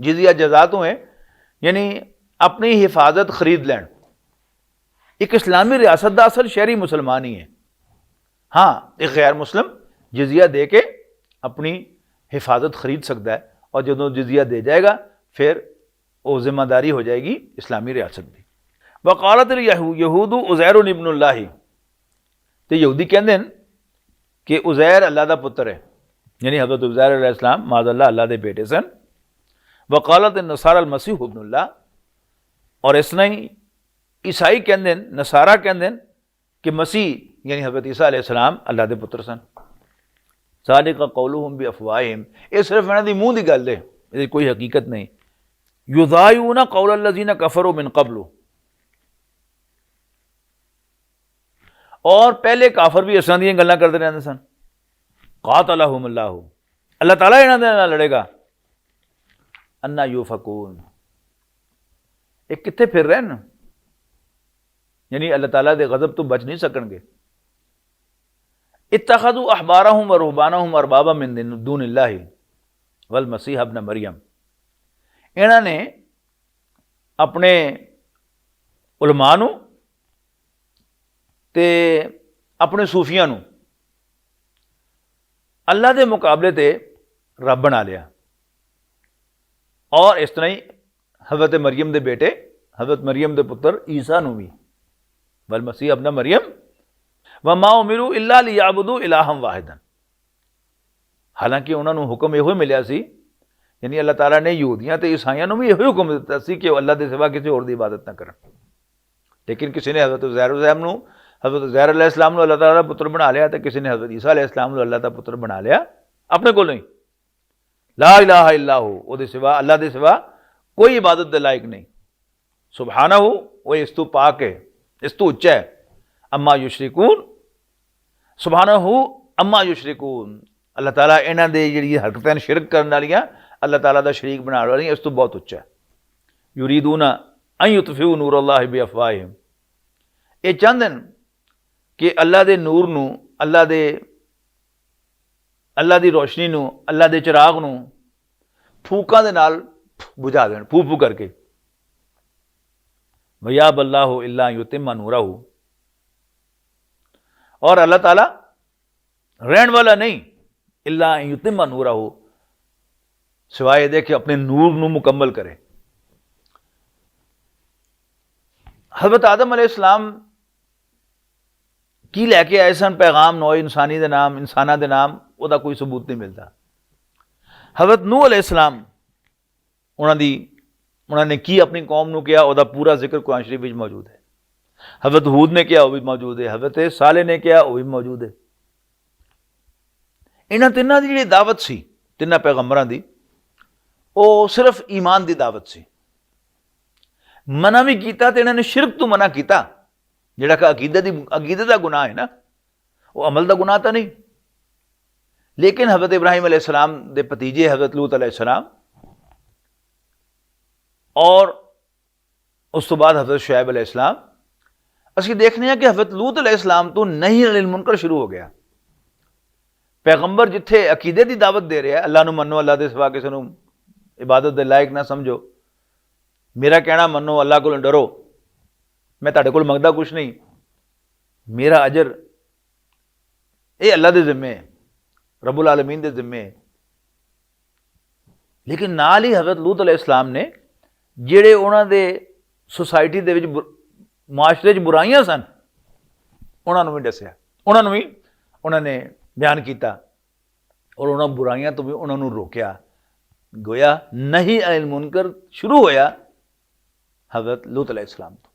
जिजिया जज़ा तो है यानी अपनी हिफाजत खरीद लैन। एक इस्लामी रियासत का असल शहरी मुसलमान ही है। हाँ, एक गैर मुस्लिम जिजिया दे के अपनी हिफाजत खरीद सकता है, और जो जिजिया दे जाएगा फिर वो जिम्मेदारी हो जाएगी इस्लामी रियासत की। वक़ालत यहूदु उज़ैर इब्नुल्लाह, तो यहूदी कहते हैं कि उज़ैर अल्लाह का पुत्र है, यानी हज़रत उज़ैर अलैहिस्सलाम माज़अल्लाह अल्लाह के बेटे सन। वक़ालत नसारा अल मसीह इब्नुल्लाह, और इसने ही ईसाई कहते हैं, नसारा कहते हैं कि मसीह यानी हज़रत ईसा अलैहिस्सलाम अल्लाह के पुत्र सन। ज़ालिका क़ौलुहुम बिअफ़वाहिहिम, ये सिर्फ इन्हां दी मूँह की गल है, इसकी कोई हकीकत नहीं। युज़ायूना क़ौलल्लज़ीना कफ़रू मिन क़ब्लु, और पहले काफर भी इस तरह दी गल्लां करते रहते सन। क़ातलहुमुल्लाहु, अल्लाह ताला इन्हां दे नाल लड़ेगा। अन्ना यूफकून, एक कित्थे फिर रहे न, यानी अल्लाह ताला दे गज़ब तो बच नहीं सकणगे। इत्तखज़ू अहबारहुम व रुहबानहुम अरबाबा मिन दूनिल्लाहि वल मसीह इब्न मरियम, इन्होंने अपने उलमा नूं ते अपने सूफियां नूं अल्लाह के मुकाबले ते रब बना लिया। और इस तरह ही हज़रत मरियम के बेटे हज़रत मरियम के पुत्र ईसा नूं भी वल मसीह अपना मरियम व मा उमिरू इल्ला लियाबुदू इलाहम वाहिदन। हालांकि उन्होंने हुक्म यो मिलिया सी, यानी अल्लाह ताला ने यहूदियां ते ईसाइयां नूं भी यो हुक्म दिता सी कि अल्लाह के सिवा किसी होर दी इबादत ना करन। लेकिन किसी ने हज़रत उज़ैर नूं हज़रत उज़ैर अलैहिस्सलाम नूं अल्लाह ताला दा पुत्र बना लिया, तो किसी ने हज़रत ईसा अलैहिस्सलाम नूं अल्लाह दा पुत्र बना लिया अपने कोलों ही। ला इलाहा इल्लाहु, उहदे सिवा अल्लाह दे सिवा कोई इबादत दे लायक नहीं। सुबहानहू, वो इस तू पाक है, इस तू उच्चा है। अम्मा युशरिकून, सुबहानहू अम्मा युशरिकून, अल्लाह ताला इन्हां दे जिहड़ी हरकतां शिरक करन वालियां अल्लाह ताला दा शरीक बनाने वालियां इस तू बहुत उच्चा है। युरीदूना अन युतफिऊ नूरल्लाहि बिअफ़वाहिहिम, ये चाहते हैं कि अल्लाह दे नूर नूं, अल्लाह दी रोशनी नूं, अल्लाह दे चिराग नूं फूकां दे नाल बुझा देण, फू फू करके। वया बल्लाहु इल्ला युतिम्मा नूरहू, और अल्लाह ताला रहन वाला नहीं इल्ला युतिम्मा नूरहू, सिवाय दे कि अपने नूर नूं मुकम्मल करे। हज़रत आदम अलैहिस्सलाम की लैके आए सन पैगाम नौ इंसानी दे नाम, इंसाना दे नाम, उसका कोई सबूत नहीं मिलता। हज़रत नूह अलैहिस्सलाम उन्होंने की अपनी कौम नूं किया, उसका पूरा जिक्र कुरान शरीफ में मौजूद है। हज़रत हूद ने किया, वह भी मौजूद है। हज़रत साले ने किया, वह भी मौजूद है। इन्हां तिन्हां दी जिहड़ी दावत सी, तिन्हां पैगंबरां दी, वो सिर्फ ईमान की दावत सी। मना भी किया तो इन्होंने शिरक तो मना किया, जिहड़ा कि अकीदे का गुनाह है ना, वो अमल का गुनाह तो नहीं। लेकिन हज़रत इब्राहिम अलैहिस्सलाम दे भतीजे हज़रत लूत अलैहिस्सलाम और उस तो बाद हज़रत शुएब अलैहिस्सलाम, असीं देखने हैं कि हज़रत लूत अलैहिस्सलाम तो नहीं अनिल मुनकर शुरू हो गया। पैगंबर जिथे अकीदे की दावत दे रहा है, अल्लाह नूं मनो, अल्लाह के सिवा किसी नूं इबादत के लायक ना समझो, मेरा कहना मनो, अल्लाह को डरो, मैं तुहाडे कोल मंगदा कुछ नहीं, मेरा अजर ये अल्लाह के जिम्मे है, रब्बुल आलमीन के जिम्मे है। लेकिन नाल ही हज़रत लूत अलैहिस्सलाम ने जिहड़े उन्हां दे सोसाइटी दे विच मुआशरे च बुराइयां सन, उन्होंने भी दसिया, उन्होंने भी उन्होंने बयान किया और उन्होंने बुराइयां तो भी उन्होंने रोकया। गोया नहीं अनिल मुनकर शुरू होया हज़रत लूत अलैहिस्सलाम तो।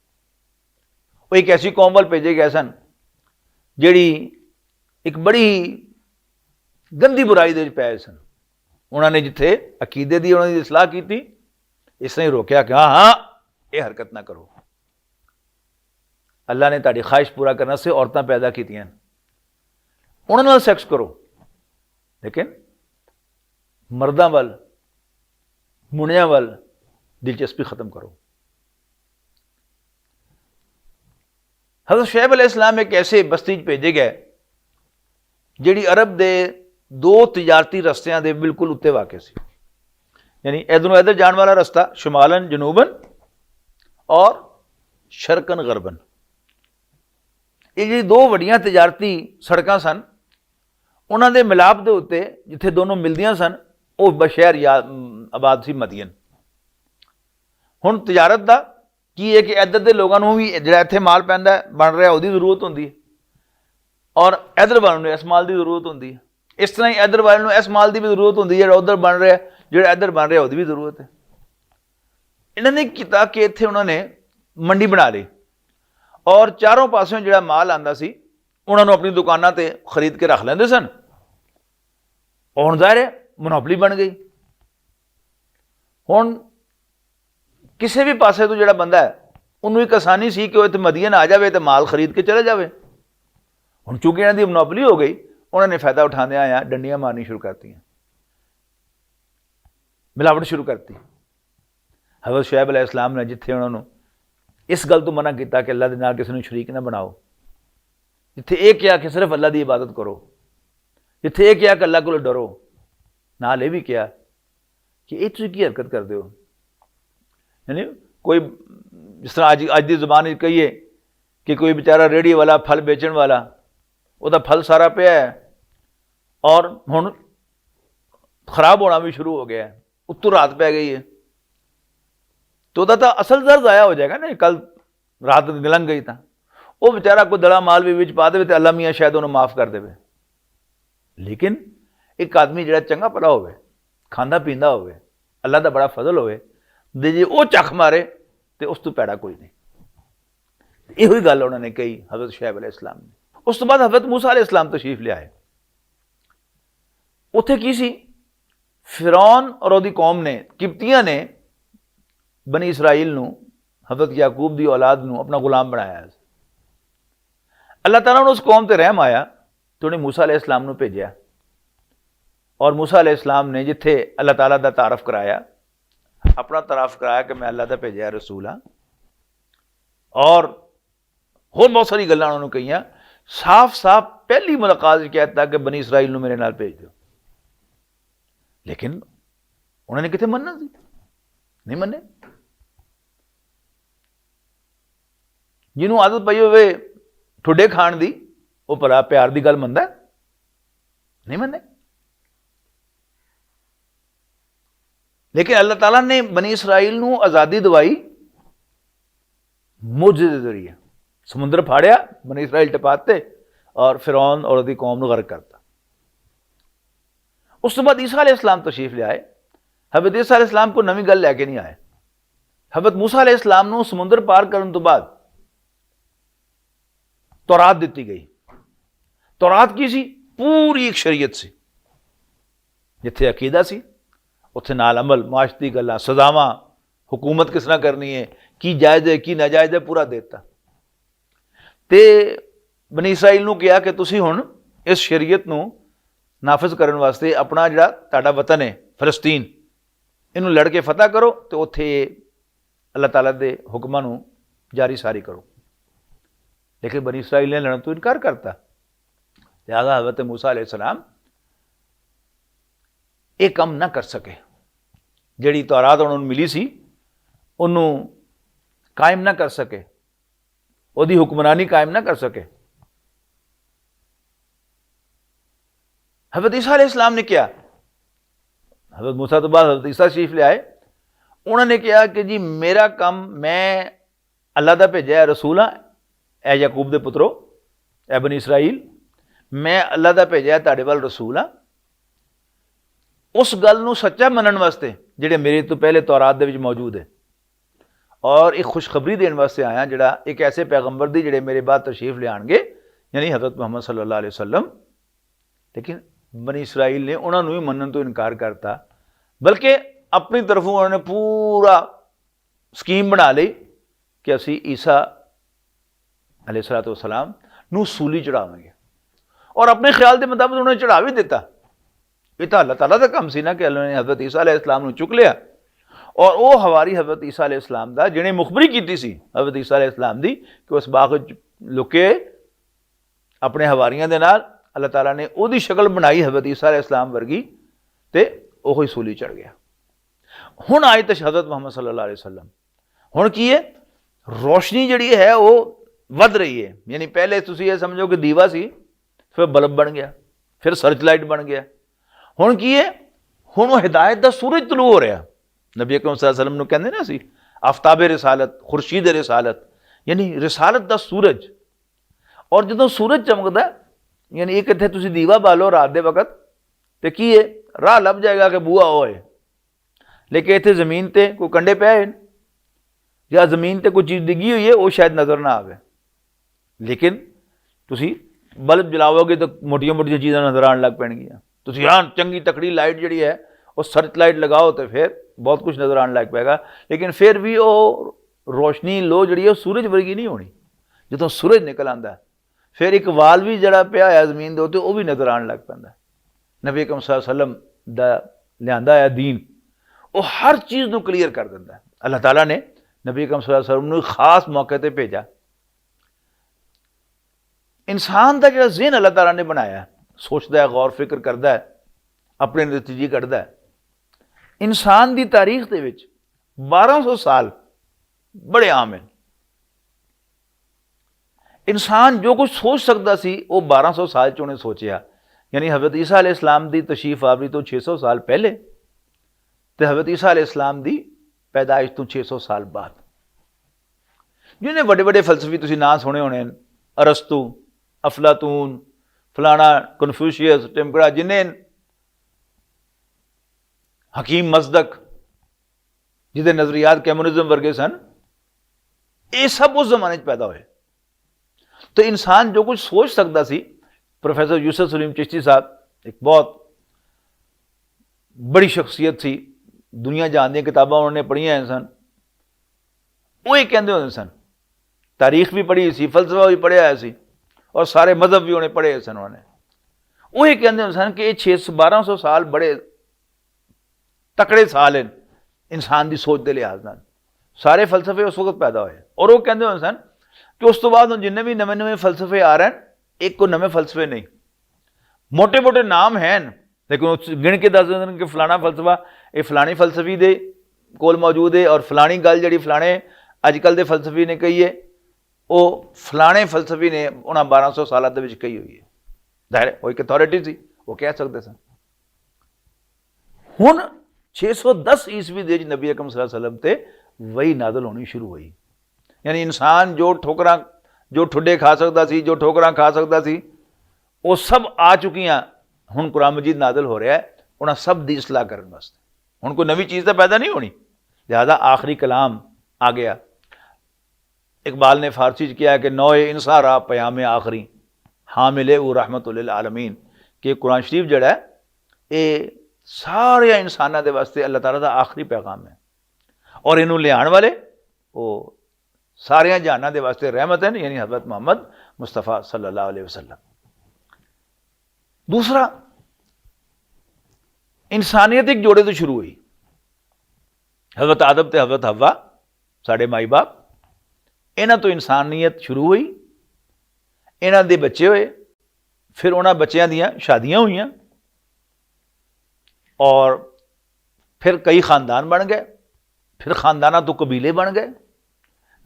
वो एक ऐसी कौम वाल भेजे गए सन जिहड़ी एक बड़ी गंदी बुराई दे पै सन। उन्होंने जिथे अकीदे की उन्होंने इसलाह की, इसने रोकया कि हाँ हाँ ये हरकत ना करो, अल्लाह ने तुहाडी ख्वाहिश पूरा करने से औरतां पैदा कीतियां, उन्हां नाल सैक्स करो, लेकिन मर्दां वाल, मुंडियां वाल दिलचस्पी खत्म करो। हज़रत शुएब अलैहिस्सलाम एक ऐसे बस्ती भेजे गए जिहड़ी अरब दे दो तिजारती रस्तियां दे बिल्कुल उत्ते वाक़ सी, यानी इधरों इधर जाने वाला रस्ता शुमालन जनूबन और शरकन गरबन। ये जी दो वड्डियां तिजारती सड़कां सन, उन्हां दे मिलाप दे उत्ते जिथे दोनों मिलदियां सन, वो बशहर आबाद सी मदीन। हुण तिजारत दा की है कि इधर के लोगों को भी जिहड़ा इत्थे माल पैंदा बन रहा उसकी जरूरत होंदी है, और इधर वालों ने इस माल की जरूरत होंदी है। इस तरह ही इधर वाले इस माल की भी जरूरत होंदी है, जिहड़ा उधर बन रहा, जिहड़ा इधर बन रहा उसकी भी जरूरत है। इन्होंने किया कि इत्थे उन्होंने मंडी बना ली और चारों पासों जिहड़ा माल आंदा सी उन्होंने अपनी दुकानों ते खरीद के रख लेंदे सन। हुण ज़ाहिर है मोनोपली बन गई। हुण किसी भी पासे तो जिहड़ा बंदा है उन्होंने एक आसानी सी कि वह इत्थे मदीन आ जाए तो माल खरीद के चले जाए। हुण चूंकि इन्हां दी मोनोपली हो गई, उन्होंने फायदा उठाने आया डंडियां मारनी शुरू करती, मिलावट शुरू करती। हज़रत शुएब अलैहिस्सलाम ने जिथे उन्होंने इस गल तो मना किया कि अल्लाह के नाल किसी नूं शरीक ना बनाओ, जिथे यह कहा कि सिर्फ अल्लाह की इबादत करो, जिथे यह कहा कि अल्लाह को डरो, नाल यह भी कहा कि ये तुसीं की हरकत करते हो। यानी कोई जिस तरह अज की ज़बान कहीए कि कोई बेचारा रेहड़ी वाला फल बेचण वाला, वह फल सारा पिया है, और हुण खराब होना भी शुरू हो गया है, उत्तों रात पै गई है, तो ਉਹਦਾ ਤਾਂ ਅਸਲ ਜ਼ਰ ਜ਼ਾਇਆ ਹੋ ਜਾਏਗਾ ਨਾ। ਕੱਲ ਰਾਤ ਲੰਘ ਗਈ ਤਾਂ ਉਹ ਵਿਚਾਰਾ ਕੋਈ ਦੜਾ ਮਾਲ ਵੀ ਵਿੱਚ ਪਾ ਦੇਵੇ ਤੇ ਅੱਲਾ ਮੀਆਂ ਸ਼ਾਇਦ ਉਹਨੂੰ ਮਾਫ ਕਰ ਦੇਵੇ। ਲੇਕਿਨ ਇੱਕ ਆਦਮੀ ਜਿਹੜਾ ਚੰਗਾ ਭਲਾ ਹੋਵੇ, ਖਾਂਦਾ ਪੀਂਦਾ ਹੋਵੇ, ਅੱਲਾ ਦਾ ਬੜਾ ਫਜ਼ਲ ਹੋਵੇ, ਤੇ ਜੇ ਉਹ ਚੱਖ ਮਾਰੇ ਤੇ ਉਸ ਤੋਂ ਪੈੜਾ ਕੋਈ ਨਹੀਂ। ਇਹੋ ਹੀ ਗੱਲ ਉਹਨਾਂ ਨੇ ਕਹੀ ਹਜ਼ਰਤ ਸ਼ੁਐਬ अलैहिस्सलाम ਨੇ। ਉਸ ਤੋਂ ਬਾਅਦ ਹਜ਼ਰਤ मूसा अलैहिस्सलाम तशरीफ ਲਿਆਏ। ਉੱਥੇ ਕੀ ਸੀ, ਫਿਰੌਨ ਔਰ ਉਹਦੀ ਕੌਮ ਨੇ, ਕਿਬਤੀਆਂ ਨੇ ਬਨੀ ਇਸਰਾਈਲ ਨੂੰ, ਹਜ਼ਰਤ ਯਾਕੂਬ ਦੀ ਔਲਾਦ ਨੂੰ ਆਪਣਾ ਗੁਲਾਮ ਬਣਾਇਆ। ਅੱਲਾਹ ਤਾਲਾ ਨੂੰ ਉਸ ਕੌਮ ਤੇ ਰਹਿਮ ਆਇਆ ਤੇ ਉਹਨੇ मूसा अलैहिस्सलाम ਨੂੰ ਭੇਜਿਆ। और मूसा अलैहिस्सलाम ने जिथे अल्लाह ताला दा तारफ कराया, अपना तारफ कराया कि मैं अल्लाह दा भेजा रसूल हाँ, और होर बहुत सारी गल्लां उन्होंने कही। साफ साफ पहली मुलाकात कहता कि बनी इसराइल नूं मेरे नाल भेज दो, लेकिन उन्होंने कितने मनना सी, नहीं मन्ने। जिन्हों आदत पई होवे ठुडे खाण दी, वो भला प्यार की गल मनदा, नहीं मन्ने। लेकिन अल्लाह ताला ने बनी इसराइल नूं आज़ादी दवाई मुझे दे जरिए। समुद्र फाड़िया, बनी इसराइल टपाते और फिरौन और उसकी कौम नूं गर्क करता। उस तो बाद ईसा अलैहिस्सलाम तशरीफ ले आए। हज़रत ईसा अलैहिस्सलाम को नवी गल लैके नहीं आए। हज़रत मूसा अलैहिस्सलाम नूं समुद्र पार करने तो बाद तौरात दी गई। तौरात की सी, पूरी एक शरीयत सी, जिथे अकीदा सी उत्थे नाल अमल, माशती गल्लां, सजावां, हुकूमत किस तरह करनी है, की जायज़ है की नाजायज़ है, पूरा देता। ते बनी इसराइल नूं कहा कि तुसीं हुण इस शरीयत नूं नाफिज करने वास्ते अपना जिहड़ा तुहाडा वतन है फलस्तीन, इनू लड़ के फतह करो तो उत्थे अल्लाह ताला दे हुक्मां नूं जारी सारी करो। लेकिन बनी इसराइल ने लड़न तो इनकार करता। लिहाजा हज़रत मूसा अलैहिस्सलाम ये काम ना कर सके, जिहड़ी तौरात उन्होंने मिली सी उन्होंने कायम ना कर सके, उहदी हुक्मरानी कायम ना कर सके। हज़रत ईसा अलैहिस्सलाम ने क्या, हज़रत मूसा तो बाद हज़रत ईसा शरीफ ले आए, उन्होंने कहा कि जी मेरा काम, मैं अल्लाह दा भेजा रसूल हाँ, ए याकूब दे पुत्रो, ए बनी इसराइल, मैं अल्लाह दा भेजा तुहाडे वल रसूल हाँ, उस गल नूं सच्चा मनण वास्ते जिहड़े मेरे तो पहले तौरात दे विच मौजूद है, और एक खुशखबरी देने वास्ते आया जिहड़ा एक ऐसे पैगंबर दी जिहड़े मेरे बाद तशरीफ ले आणगे, यानी हज़रत मुहम्मद सल्लल्लाहु अलैहि वसल्लम। लेकिन बनी इसराइल ने उन्होंने भी मनन तो इनकार करता, बल्कि अपनी तरफों उन्होंने पूरा स्कीम बना ली कि असी ईसा अलैहिस्सलातु वस्सलाम नूं सूली चढ़ावांगे, और अपने ख्याल के मुताबिक उन्होंने चढ़ा भी दिता। ये तो अल्लाह ताला का काम सी ना कि अल्लाह ने हज़रत ईसा अलैहिस्सलाम नूं चुक लिया, और वो हवारी हज़रत ईसा अलैहिस्सलाम दा जिन्हें मुखबरी की सी हज़रत ईसा अलैहिस्सलाम दी कि उस बाग लुके अपने हवारियां दे नाल, अल्लाह ताला ने उहदी शक्ल बनाई हज़रत ईसा अलैहिस्सलाम वर्गी, ते ओह ही सूली चढ़ गया। हुण आए तो हज़रत मुहम्मद सल्लल्लाहु अलैहि वसल्लम, हुण की है, रोशनी जिहड़ी है वो वध रही है। यानी पहले तुसीं ये समझो कि दीवा सी, फिर बल्ब बन गया, फिर सर्च लाइट बन गया। हुण की है, हुण वो हिदायत दा सूरज तलू हो रहा। नबी अकरम सल्लल्लाहु अलैहि वसल्लम नूं कहंदे ना सी आफ्ताबे रिसालत, खुर्शीद रिसालत, यानी रिसालत दा सूरज। और जदों सूरज चमकदा, यानी एक इत्थे तुसीं दीवा बालो रात दे वकत, ते की है, राह लभ जाएगा कि बूआ होए। लेकिन इत्थे जमीन ते कोई कंडे पे या जमीन ते कोई चीज़ डिगी हुई है, वो शायद नज़र ना आवे। लेकिन तुसीं बल्ब जलाओगे तो मोटिया मोटिया चीज़ां नज़र आने लग पैणगियां। तुसीं हाँ चंगी तकड़ी लाइट जिहड़ी है वो सर्च लाइट लगाओ तो फिर बहुत कुछ नज़र आने लग पैगा। लेकिन फिर भी वो रोशनी लो जिहड़ी है सूरज वर्गी नहीं होनी। जदों सूरज निकल आंदा फिर एक वाल भी जिहड़ा पिया है ज़मीन दे उत्ते वो भी नज़र आने लग पैंदा। नबी अकरम सल्लल्लाहु अलैहि वसल्लम दा लिआंदा है दीन, वो हर चीज़ नूं क्लीयर कर दिंदा है। अल्लाह ताला ने नबी अकरम सल्लल्लाहु अलैहि वसल्लम नूं खास मौके ते भेजा। इंसान का जो ज़हन अल्लाह ताला ने बनाया, सोचता है, गौर फिक्र करता है, अपने नतीजे कढ़दा है। इंसान की तारीख दे विच 1200 साल बड़े आम है। इंसान जो कुछ सोच सकता सी वो 1200 साल च उन्हें सोचिया। यानी हज़रत ईसा अलैहिस्सलाम दी तशरीफ आवरी तो 600 साल पहले ते हज़रत ईसा अलैहिस्सलाम दी पैदाइश तो 600 साल बाद। जिन्हें बड़े बड़े फलसफी तुसीं नाम सुने होने, अरस्तु, अफलातून, फलाना कन्फ्यूशियस, टेम्परा, जिन्हें हकीम मजदक जिहदे नजरियात कम्युनिज्म वर्गे सन, ये सब उस जमाने पैदा हुए। तो इंसान जो कुछ सोच सकता सी, प्रोफेसर यूसुफ सलीम चिश्ती साहब एक बहुत बड़ी शख्सियत सी, दुनिया जहान दी किताबां उन्होंने पढ़ियां सन, वो ये कहते होंदे सन, तारीख भी पढ़ी सी, फलसफा भी पढ़िया सी और सारे मजहब भी उन्हें पढ़े सन। उन्होंने वो ये कहते होंदे सन कि ये 1200 साल बड़े तकड़े साल हैं इंसान की सोच के लिहाज नाल, सारे फलसफे उस वक्त पैदा होए। और वो कहते होंदे सन कि उस तो बाद जिन्ने भी नवे नवे फलसफे आ रहे हैं, एक को नवे फलसफे नहीं, मोटे मोटे नाम हैं लेकिन उस गिन के दस देंगे कि फलाना फलसफा ये फलानी फलसफी दे कोल मौजूद है और फलानी गल जी फलाने अजकल के फलसफी ने कही है, वो फलाने फलसफी ने उन्होंने 1200 साल के कही हुई है। जाहिर वो एक अथॉरिटी सी, वो कह सकते सन। हुण 610 ईस्वी दे नबी अकरम सल्लल्लाहु अलैहि वसल्लम ते वही नाज़िल होनी शुरू हुई। यानी इंसान जो ठोकरां जो ठुडे खा सकता सी, जो ठोकरां खा सकता सी, वो सब आ चुकियां। हुण कुरान मजीद नाज़िल हो रहा है उन्हें सब दी इसलाह करने वास्ते। हुण कोई नवी चीज़ तो पैदा नहीं होनी, लिहाजा आखिरी कलाम आ गया। इकबाल ने फारसी किया है कि नौए इंसा रा पयाम आखिरी हामिले वो रहमतुल आलमीन, कि कुरान शरीफ जड़ा है ये सारे इंसानों के वास्ते अल्लाह ताला का आखिरी पैगाम है और इनू लियाण वाले वो सारे जहानों के वास्ते रहमत है, यानी हज़रत मोहम्मद मुस्तफ़ा सल्लल्लाहु अलैहि वसल्लम। दूसरा, इंसानियत एक जोड़े तो शुरू हुई। हज़रत आदम ते हज़रत हव्वा साढ़े माई बाप, इन्हां तो इंसानियत शुरू हुई, इन्हां दे बच्चे हुए, फिर उन्हां बच्चों दियां शादियां हुईयां और फिर कई खानदान बन गए, फिर खानदाना तो कबीले बन गए,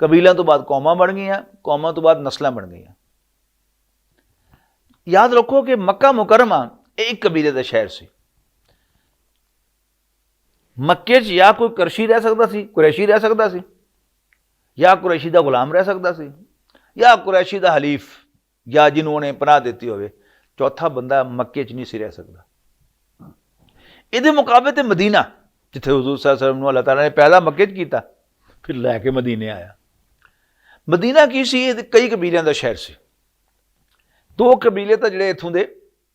कबीलों तो बाद कौमां बन गई, कौमां तो बाद नस्लां बन गई। याद रखो कि मक्का मुकरमा एक कबीले का शहर से। मक्के च या कोई करशी रह सकता सी, कुरैशी रह सकता सी, या कुरैशी का गुलाम रह सकता सी, या कुरैशी का हलीफ या जिन्होंने पनाह देती हो, चौथा बंदा मक्के च नहीं सी रह सकता। ये मुकाबले ते मदीना जिथे हुजूर सल्लल्लाहु अलैहि वसल्लम अल्लाह ताला ने पहला मक्के च किया, फिर लैके मदीने आया। मदीना की सी, कई कबीलों का शहर से। दो कबीले तो जोड़े इतों के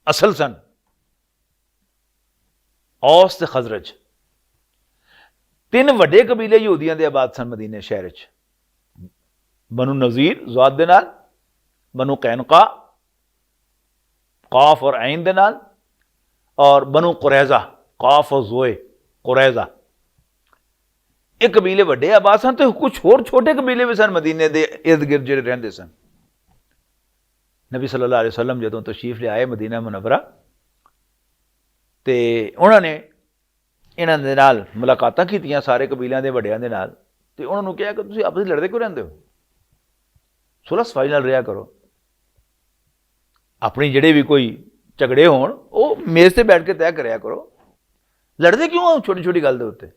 असल सन, औस ते खजरज। तीन वड्डे कबीले यहूदियों के आबाद सन मदीने शहर च, बनु नज़ीर ज़ाद दे नाल, बनु कैनका काफ और ऐन दे नाल, और बनु कुरैज़ा काफ और ज़ोए कुरैज़ा। ये कबीले वड्डे आबाद सन, तो कुछ होर छोटे कबीले भी सन मदीने के इर्द गिर्द जो रहिंदे सन। नबी सल्लल्लाहु अलैहि वसल्लम जदों तशरीफ ले आए मदीना मुनव्वरा, तो उन्होंने इन्हां दे नाल मुलाकातां कीतियां सारे कबीलों के वड्डियां दे नाल, ते उन्होंने कहा कि तुसीं आपस लड़दे क्यों रहिंदे हो, सुलह सफाई नाल रहा करो। अपनी जिहड़े भी कोई झगड़े होण वो मेज़ ते बैठ के तय करिया करो, लड़दे क्यों हो छोटी छोटी गल दे उत्ते।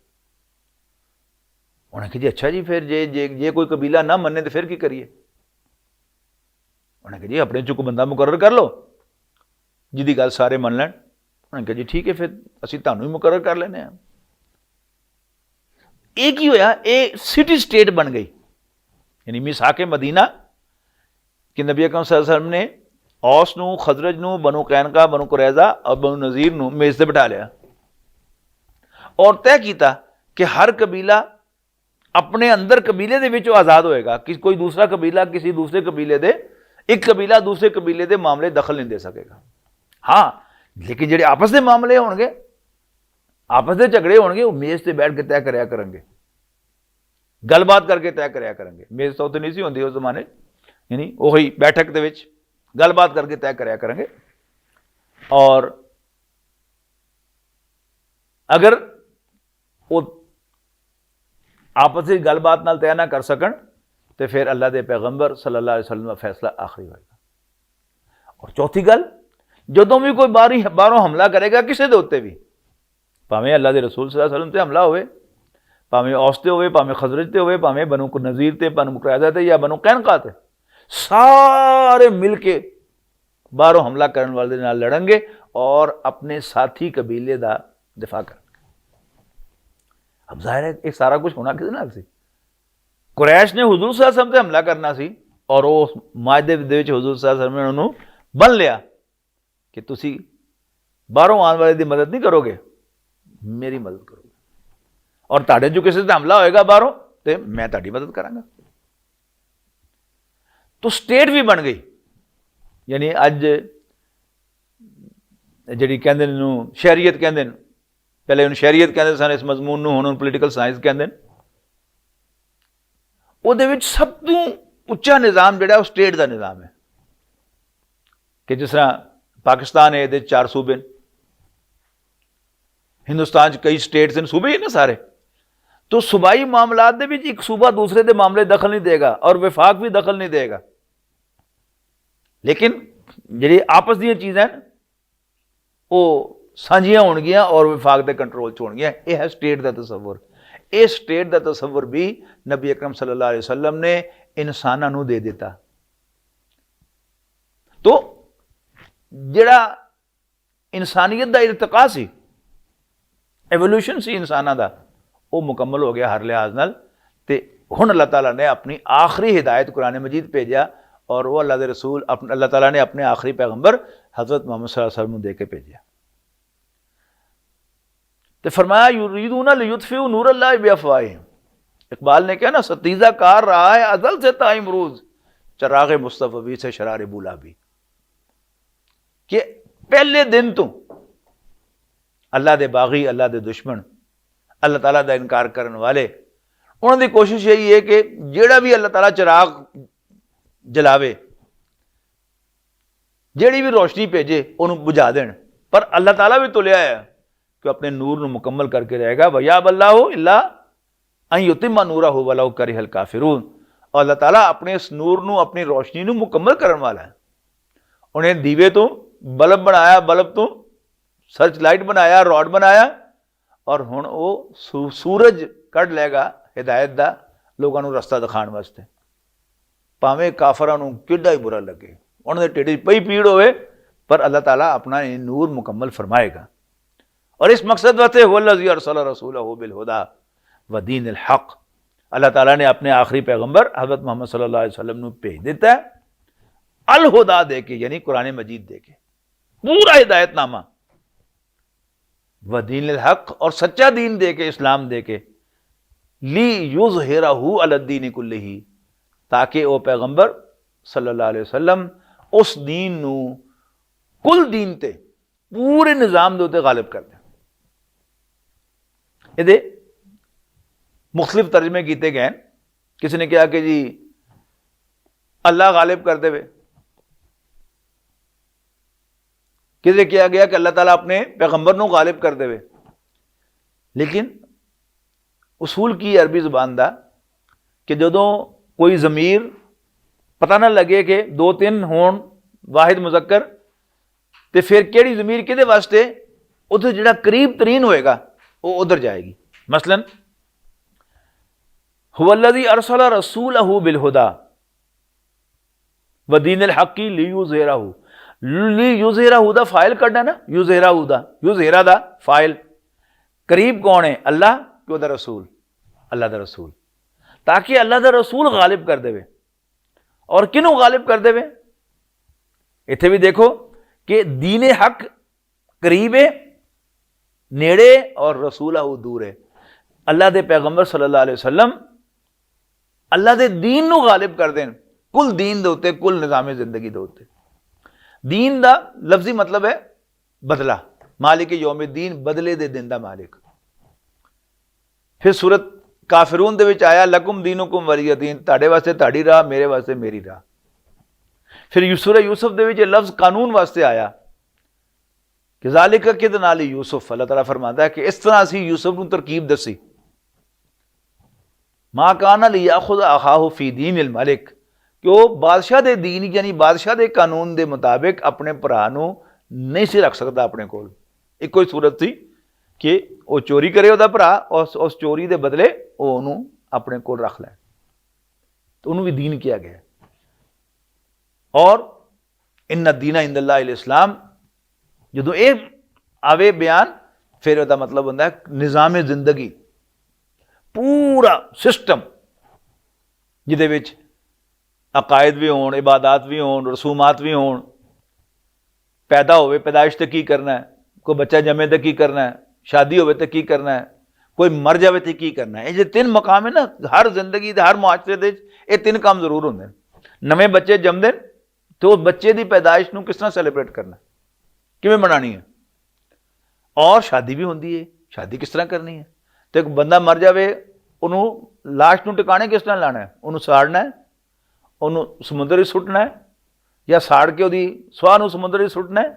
उन्हें कहा जी अच्छा जी, फिर जे जे जे कोई कबीला ना मन्ने तो फिर की करिए। उन्हें कहा जी अपने चो कोई बंदा मुकर्रर कर लो जिहदी गल सारे मन लैण। उन्हें कहा जी ठीक है, फिर असीं तुहानूं ही मुकर्रर कर लैने आ। ये की होया, ये सिटी स्टेट बन गई, यानी मिसाके मदीना कि नबी अकरम सल्लल्लाहु अलैहि वसल्लम ने औस नूं, खजरज नूं, बनु कैनका, बनु कुरैज़ा और बनु नज़ीर नूं मेज़ ते बिठा लिया और तय किया कि हर कबीला अपने अंदर कबीले दे विचों आज़ाद होएगा कि कोई दूसरा कबीला किसी दूसरे कबीले दे, एक कबीला दूसरे कबीले दे मामले दखल नहीं दे सकेगा। हाँ, लेकिन जिहड़े आपस के मामले होणगे, आपस के झगड़े होणगे, वो मेज़ ते बैठ के तय करया करेंगे, गलबात करके तय करया करेंगे। मेज़ तो नहीं सी होंदी उस जमाने, यानी वही बैठक दे विच गलबात करके तय करया करेंगे। और अगर वो आपस में गलबात नाल तय ना कर सकन तो फिर अल्लाह के पैगंबर सल्लल्लाहु अलैहि वसल्लम का फैसला आखिरी होगा। और चौथी गल, ਜਦੋਂ ਵੀ ਕੋਈ ਬਾਹਰੋਂ ਹਮਲਾ ਕਰੇਗਾ ਕਿਸੇ ਦੇ ਉੱਤੇ ਵੀ, ਭਾਵੇਂ ਅੱਲਾ ਦੇ ਰਸੂਲ ਸੱਲੱਲਾਹੁ ਅਲੈहि ਵਸੱਲਮ ਤੇ ਹਮਲਾ ਹੋਵੇ, ਭਾਵੇਂ ਔਸ ਤੇ ਹੋਵੇ, ਭਾਵੇਂ ਖਜ਼ਰਜ ਤੇ ਹੋਵੇ, ਭਾਵੇਂ ਬਨੂ ਨਜ਼ੀਰ ਤੇ, ਬਨੂ ਕੁਰੈਜ਼ਾ ਤੇ, ਜਾਂ ਬਨੂ कैनका ਤੇ, ਸਾਰੇ ਮਿਲ ਕੇ ਬਾਹਰੋਂ ਹਮਲਾ ਕਰਨ ਵਾਲੇ ਦੇ ਨਾਲ ਲੜਨਗੇ ਔਰ ਆਪਣੇ ਸਾਥੀ ਕਬੀਲੇ ਦਾ ਦਿਫਾ ਕਰਨਗੇ। अब जाहिर है ਇਹ ਸਾਰਾ ਕੁਝ ਹੋਣਾ ਕਿਹਦੇ ਨਾਲ ਸੀ? ਕੁਰੈਸ਼ ਨੇ ਹੁਜ਼ੂਰ ਸੱਲੱਲਾਹੁ ਅਲੈहि ਵਸੱਲਮ ਤੇ ਹਮਲਾ ਕਰਨਾ ਸੀ ਔਰ ਉਹ ਮਾਇਦੇ ਦੇ ਵਿੱਚ ਹੁਜ਼ੂਰ ਸੱਲੱਲਾਹੁ ਅਲੈहि ਵਸੱਲਮ ਨੇ ਉਹਨੂੰ ਬੰਨ ਲਿਆ ਕਿ ਤੁਸੀਂ ਬਾਹਰੋਂ ਆਉਣ ਵਾਲੇ ਦੀ ਮਦਦ ਨਹੀਂ ਕਰੋਗੇ, ਮੇਰੀ ਮਦਦ ਕਰੋਗੇ, ਔਰ ਤੁਹਾਡੇ ਜੋ ਕਿਸੇ ਤੇ ਹਮਲਾ ਹੋਏਗਾ ਬਾਹਰੋਂ ਤੇ ਮੈਂ ਤੁਹਾਡੀ ਮਦਦ ਕਰਾਂਗਾ। तो स्टेट भी बन गई, यानी अज जी कहते शहरीयत कहते हैं, पहले उन्हें शहरीयत कहते सन इस मजमून हुण पोलिटिकल साइंस कहते हैं। ਉਹਦੇ ਵਿੱਚ ਸਭ ਤੋਂ ਉੱਚਾ ਨਿਜ਼ਾਮ ਜਿਹੜਾ ਉਹ ਸਟੇਟ ਦਾ ਨਿਜ਼ਾਮ ਹੈ ਕਿ ਜਿਸ ਤਰ੍ਹਾਂ ਪਾਕਿਸਤਾਨ ਹੈ, ਇਹਦੇ 4 ਸੂਬੇ ਨੇ, ਹਿੰਦੁਸਤਾਨ 'ਚ ਕਈ ਸਟੇਟਸ ਨੇ, ਸੂਬੇ ਹੀ ਨੇ ਸਾਰੇ। तो सूबाई मामलात ਦੇ ਵਿੱਚ ਇੱਕ ਸੂਬਾ ਦੂਸਰੇ ਦੇ ਮਾਮਲੇ दखल नहीं देगा और विफाक भी दखल नहीं देगा, लेकिन ਜਿਹੜੀ आपस ਦੀਆਂ ਚੀਜ਼ਾਂ ਉਹ ਸਾਂਝੀਆਂ ਹੋਣਗੀਆਂ ਔਰ ਵਿਫਾਕ ਦੇ ਕੰਟਰੋਲ 'ਚ ਹੋਣਗੀਆਂ। ਇਹ ਹੈ ਸਟੇਟ ਦਾ ਤਸੱਵੁਰ। ਇਹ ਸਟੇਟ ਦਾ ਤਸੱਵੁਰ ਵੀ ਨਬੀ ਅਕਰਮ ਸੱਲੱਲਾਹੁ ਅਲੈहि ਵਸੱਲਮ ਨੇ ਇਨਸਾਨਾਂ ਨੂੰ ਦੇ ਦਿੱਤਾ। तो ਜਿਹੜਾ ਇਨਸਾਨੀਅਤ ਦਾ ਇਰਤਕਾ ਸੀ, ਐਵੋਲੂਸ਼ਨ ਸੀ ਇਨਸਾਨਾਂ ਦਾ, वो मुकम्मल हो गया हर लिहाज नाल। ते हुण अल्लाह ताला ने अपनी आखिरी हिदायत कुरान मजीद भेजा और वो अल्लाह दे रसूल अल्लाह ताला ने अपने आखिरी पैगंबर हज़रत मोहम्मद सल्लल्लाहु अलैहि वसल्लम दे के भेजा। तो फरमाया युरीदूना लियुत्फिउ नूरल्लाहि बिअफ़वाहिहिम। इकबाल ने कहा ना, सतीजा कार रहा है अज़ल से ता इमरूज चराग़ मुस्तफ़वी से शरार बुलाबी, कि पहले दिन तो अल्लाह दे बागी, अल्लाह दे दुश्मन, अल्लाह ताला का इनकार करने वाले, उन्होंने कोशिश यही है कि जेड़ा भी अल्लाह ताला चिराग जलावे, जेड़ी भी रोशनी भेजे उन्होंने बुझा देन। पर अल्लाह ताला भी तुलिया है कि अपने नूर को मुकम्मल करके रहेगा। वया बल्लाहु इल्ला अन युतिम्मा नूरहु वलौ करिहल काफिरून। और अल्लाह ताला अपने इस नूर को, अपनी रोशनी को मुकम्मल करने वाला है। उन्हें दीवे तो बल्ब बनाया, बल्ब तो सर्च लाइट बनाया, रॉड बनाया, और हुण वो सूरज कढ़ लेगा हिदायत का लोगों को रस्ता दिखाने वास्ते। भावें काफरां नूं किड्डा ही बुरा लगे, उन्होंने ढिड पई पीड़ होवे, पर अल्लाह ताला अपना नूर मुकम्मल फरमाएगा। और इस मकसद वास्ते हुवल्लज़ी अरसला रसूलहु बिल हुदा व दीनिल हक़, अल्लाह ताला ने अपने आखिरी पैगंबर हज़रत मोहम्मद सल्लल्लाहु अलैहि वसल्लम नूं भेज दिता है अल हुदा दे के, यानी कुरान मजीद दे के, पूरा हिदायतनामा, व दीनिल हक़, और सच्चा दीन दे के, इस्लाम दे के, ली युज़हिरहु अलद्दीन कुल्लिही, ताकि वो पैगंबर सल्लल्लाहु अलैहि वसल्लम उस दीन नू कुल दीन ते, पूरे निज़ाम दे उत्ते गालिब कर दे। ये मुख्तलिफ तर्जमे किए गए। किसी ने कहा कि जी अल्लाह गालिब कर दे, किसे किया गया कि अल्लाह ताला अपने पैगंबर को गालिब कर दे। लेकिन उसूल की अरबी जुबान का कि जदों कोई ज़मीर पता ना लगे कि 2-3 होण वाहिद मुज़क्कर, तो फिर केड़ी ज़मीर किहदे वास्ते, उधर जिहड़ा करीब तरीन होएगा वो उधर जाएगी। मसलन हुवल्लज़ी अरसला रसूलहु बिल हुदा व दीनिल हक़्क़ि लियुज़हिरहु। युज़हिरहु दा फाइल कढ़ना ना, युज़हिरहु दा, युज़हिरा दा फाइल, करीब कौन है? अल्लाह कि उहदा रसूल, अल्लाह दा रसूल, ताकि अल्लाह दा रसूल गालिब कर देवे। और किनू गालिब कर देवे? इत्थे भी देखो कि दीन हक करीब है, नेड़े, और रसूलहु दूर है। अल्लाह दे पैगंबर सल्लल्लाहु अलैहि वसल्लम अल्लाह दे दीन नू गालिब कर देन, कुल दीन दे उत्ते, कुल निज़ाम जिंदगी दे उत्ते। दीन दा लफ्जी मतलब है बदला, मालिक यौम दीन, बदले दे दिन दा मालिक। फिर सूरत काफिरून दे विच आया लकुम दीनुकुम वलिय दीन, ताड़े वास्ते ताड़ी राह, मेरे वास्ते मेरी राह। फिर सूरह यूसुफ दे विच लफ्ज कानून वास्ते आया कि ज़ालिका किदना ली यूसुफ। अल्लाह ताला फरमाता है कि इस तरह असीं यूसुफ नूं तरकीब दसी, मा काना लियाखुज़ अखाहु फी दीनिल मलिक, कि वो बादशाह दे दीन, यानी बादशाह दे कानून दे मुताबिक अपने भरा नूं नहीं सी रख सकता अपने कोल। ਇੱਕੋ ਹੀ सूरत सी कि वो चोरी करे ਉਹਦਾ ਭਰਾ, उस चोरी के बदले वो ਉਹਨੂੰ अपने कोल रख लै, तो ਉਹਨੂੰ भी दीन किया गया। और इन्ना दीना इंदल्लाह इस्लाम, जो ये आवे बयान फिर ਉਹਦਾ मतलब ਹੁੰਦਾ है निज़ाम जिंदगी, पूरा सिस्टम जिहदे विच अकायद भी होण, इबादत भी होण, रसूमात भी होण, पैदा होवे पैदाइश ते की करना है, कोई बच्चा जमे तो की करना है, शादी होवे तो की करना है, कोई मर जाए तो की करना है। ये जो 3 मकाम है ना हर जिंदगी दे हर मुआशरे दे, ये 3 काम जरूर होंदे। नवे बच्चे जमदे तो उस बच्चे की पैदाइश नूं किस तरह सैलीब्रेट करना, किवें मनानी है, और शादी भी होंदी है, शादी किस तरह करनी है। तो एक बंदा मर जाए उन्होंने लाश नूं टिकाणे किस तरह लाना है, उन्होंने साड़ना है, उन्होंने समुद्र सुट्टना है, या साड़ के उहदी सुआह नूं समुद्र सुट्टना है,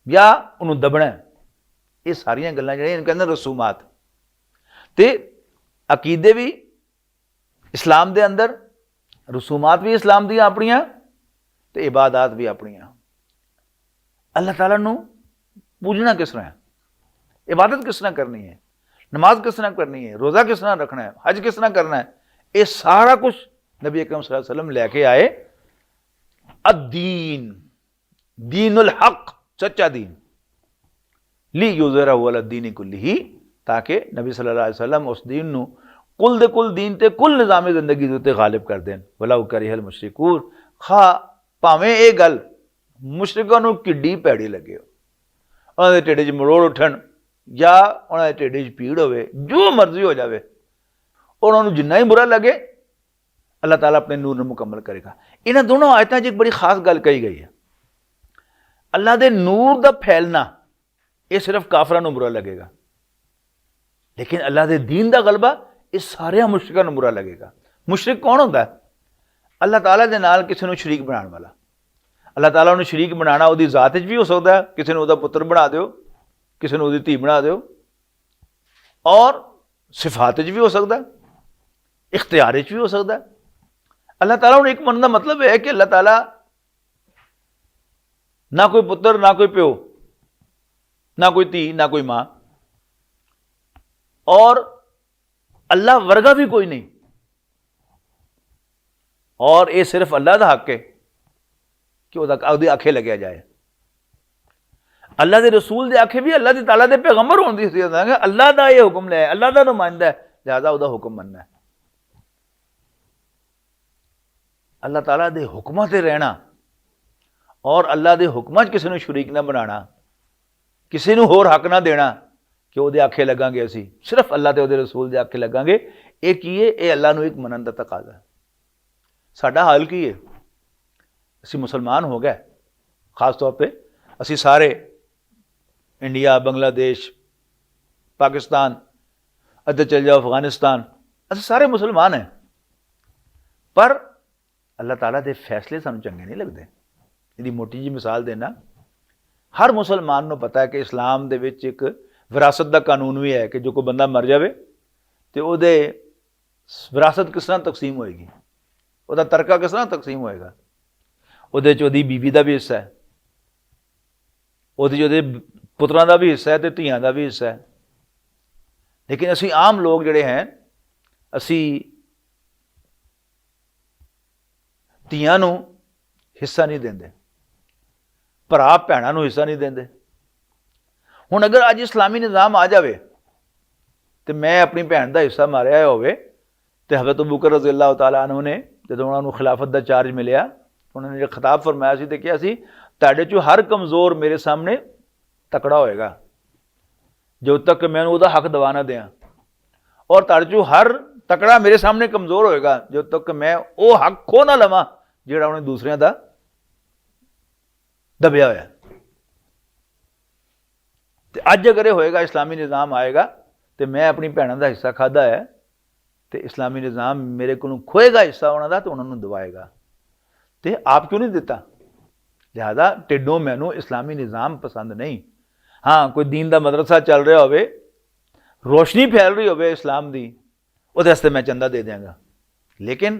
या उन्होंने दबना है। ये सारियां गल्लां जिहड़ियां कहंदे रसूमात। ते अकीदे भी इस्लाम दे अंदर, रसूमात भी इस्लाम दी अपनियां, ते इबादत भी अपनियां। अल्लाह ताला नूं पूजना किस तरह है, इबादत किस तरह करनी है, नमाज किस तरह करनी है, रोज़ा किस तरह रखना है, हज किस तरह करना है, ये सारा कुछ नबी अकरम सल्लल्लाहु अलैहि वसल्लम लेके आए। अद्दीन दीनुल हक, सच्चा दीन, ली युज़हिरहु अला दीनि कुल्लिही, ताकि नबी सल्लल्लाहु अलैहि वसल्लम उस दीन नूं कुल दे कुल दीन ते कुल निज़ाम जिंदगी दे उत्ते गालिब कर देन। वलाउ करिहल मुशरिकून, खा भावें ये गल मुशरिकां नूं किड्डी पैड़ी लगे, उन्हां दे ढिड 'च मरोड़ उठन या उन्हां दे ढिड 'च पीड़ होवे, जो मर्जी हो जाए, उन्हां नूं जिन्ना ही बुरा लगे अल्लाह ताला अपने नूर नूं मुकम्मल करेगा। इन्हां दोनों आयतां 'च एक बड़ी खास गल कही गई है, अल्लाह दे नूर दा फैलना ये सिर्फ काफरां नूं बुरा लगेगा, लेकिन अल्लाह दे दीन दा गलबा ये सारे मुशरिकां नूं बुरा लगेगा। मुशरिक कौन होंदा है? अल्लाह ताला दे नाल किसी नूं शरीक बनाने वाला। अल्लाह ताला नूं शरीक बनाना उहदी जात च भी हो सकता है, किसी नूं उहदा पुत्र बना दिओ, किसी नूं उहदी धी बना दिओ, और सिफात च भी हो सकता है, इख्तियार च भी हो सकता है। अल्लाह ताला नूं एक मनण दा मतलब है कि अल्लाह ताला ना कोई पुत्र, ना कोई प्यो, ना कोई धी, ना कोई मां, और अल्लाह वर्गा भी कोई नहीं, और ये सिर्फ अल्लाह का हक है कि उसदी आखे लग्या जाए। अल्लाह के रसूल दे आखे भी अल्लाह ताला दे पैगंबर होने की हैसियत है, अल्लाह का यह हुक्म लिया, अल्लाह का नुमाइंदा है, लिहाजा उसका हुक्म मनना है। अल्लाह ताला दे हुक्मां ते रहना और अल्लाह दे हुक्मां च किसी नूं शरीक ना बनाना, किसी नूं होर हक ना देना कि ਉਹਦੇ आखे लगांगे, असी सिर्फ अल्लाह ते ਉਹਦੇ रसूल दे आखे लगांगे। ये की है? ये अल्लाह नूं एक मनन दा तकाजा है। साडा हाल की है? असी मुसलमान हो गए, खास तौर पे असी सारे इंडिया, बांग्लादेश, पाकिस्तान, अदे चल जाओ अफगानिस्तान, असी सारे मुसलमान हैं, पर अल्लाह ताला दे फैसले सानूं चंगे नहीं लगते। ਇਹਦੀ मोटी जी मिसाल देना, हर मुसलमान को पता है कि इस्लाम दे विच एक विरासत का कानून भी है कि जो कोई बंदा मर जाए तो वो विरासत किस तरह तकसीम होएगी, उसका तरका किस तरह तकसीम होएगा, ਉਹਦੀ बीवी का भी हिस्सा है, ਉਹਦੇ पुत्रां का भी हिस्सा है तो ਧੀਆਂ का भी हिस्सा है। लेकिन असी आम लोग जिहड़े हैं, असी ਧੀਆਂ ਨੂੰ हिस्सा नहीं देंदे, भरा भैणां नूं हिस्सा नहीं देंदे। हुण अगर अज इस्लामी निज़ाम आ जाए तो मैं अपनी भैन का हिस्सा मारिया होवे तो हज़रत अबू बकर रज़ी अल्लाह तआला अन्हु ने जदों उन्होंने खिलाफत का चार्ज मिलिया, उन्होंने जो खिताब फरमाया सी तो कहा सी, तुहाडे चों हर कमज़ोर मेरे सामने तकड़ा होएगा जो तक मैं उसदा हक दवा ना दें, और तुहाडे चों हर तकड़ा मेरे सामने कमज़ोर होएगा जो तक मैं वो हक खो ना लवां जिहड़ा उन्हें दूसरियां दा दबिया होया। तो अज अगर यह होएगा, इस्लामी निज़ाम आएगा तो मैं अपनी भैनों का हिस्सा खादा है तो इस्लामी निज़ाम मेरे को खोएगा हिस्सा उन्होंने तो उन्होंने दवाएगा, तो आप क्यों नहीं दिता? लिहाजा टिड्डों मैनू इस्लामी निज़ाम पसंद नहीं। हाँ, कोई दीन का मदरसा चल रहा हो, रोशनी फैल रही हो इस्लाम की, उस वास्ते मैं चंदा दे देंगा, लेकिन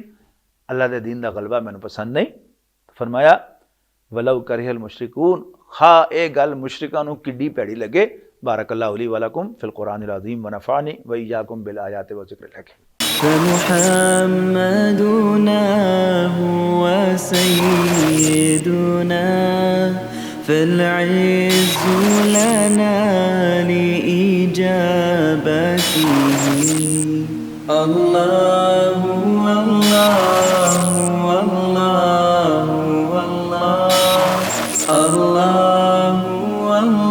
अल्लाह के दीन का गलबा मैनू पसंद नहीं। फरमाया वलौ करिहल मुशरिकून, खा ए गल मुशरिकां नूं किड्डी भैड़ी लगे। बारकल्लाहु ली व लकुम फिल कुरानिल अज़ीम व नफ़अनी व इय्याकुम बिल आयाति व ज़िक्रिल हकीम। فمحمدنا هو سيدنا فالعز لنا لإجابته. الله الله الله الله الله الله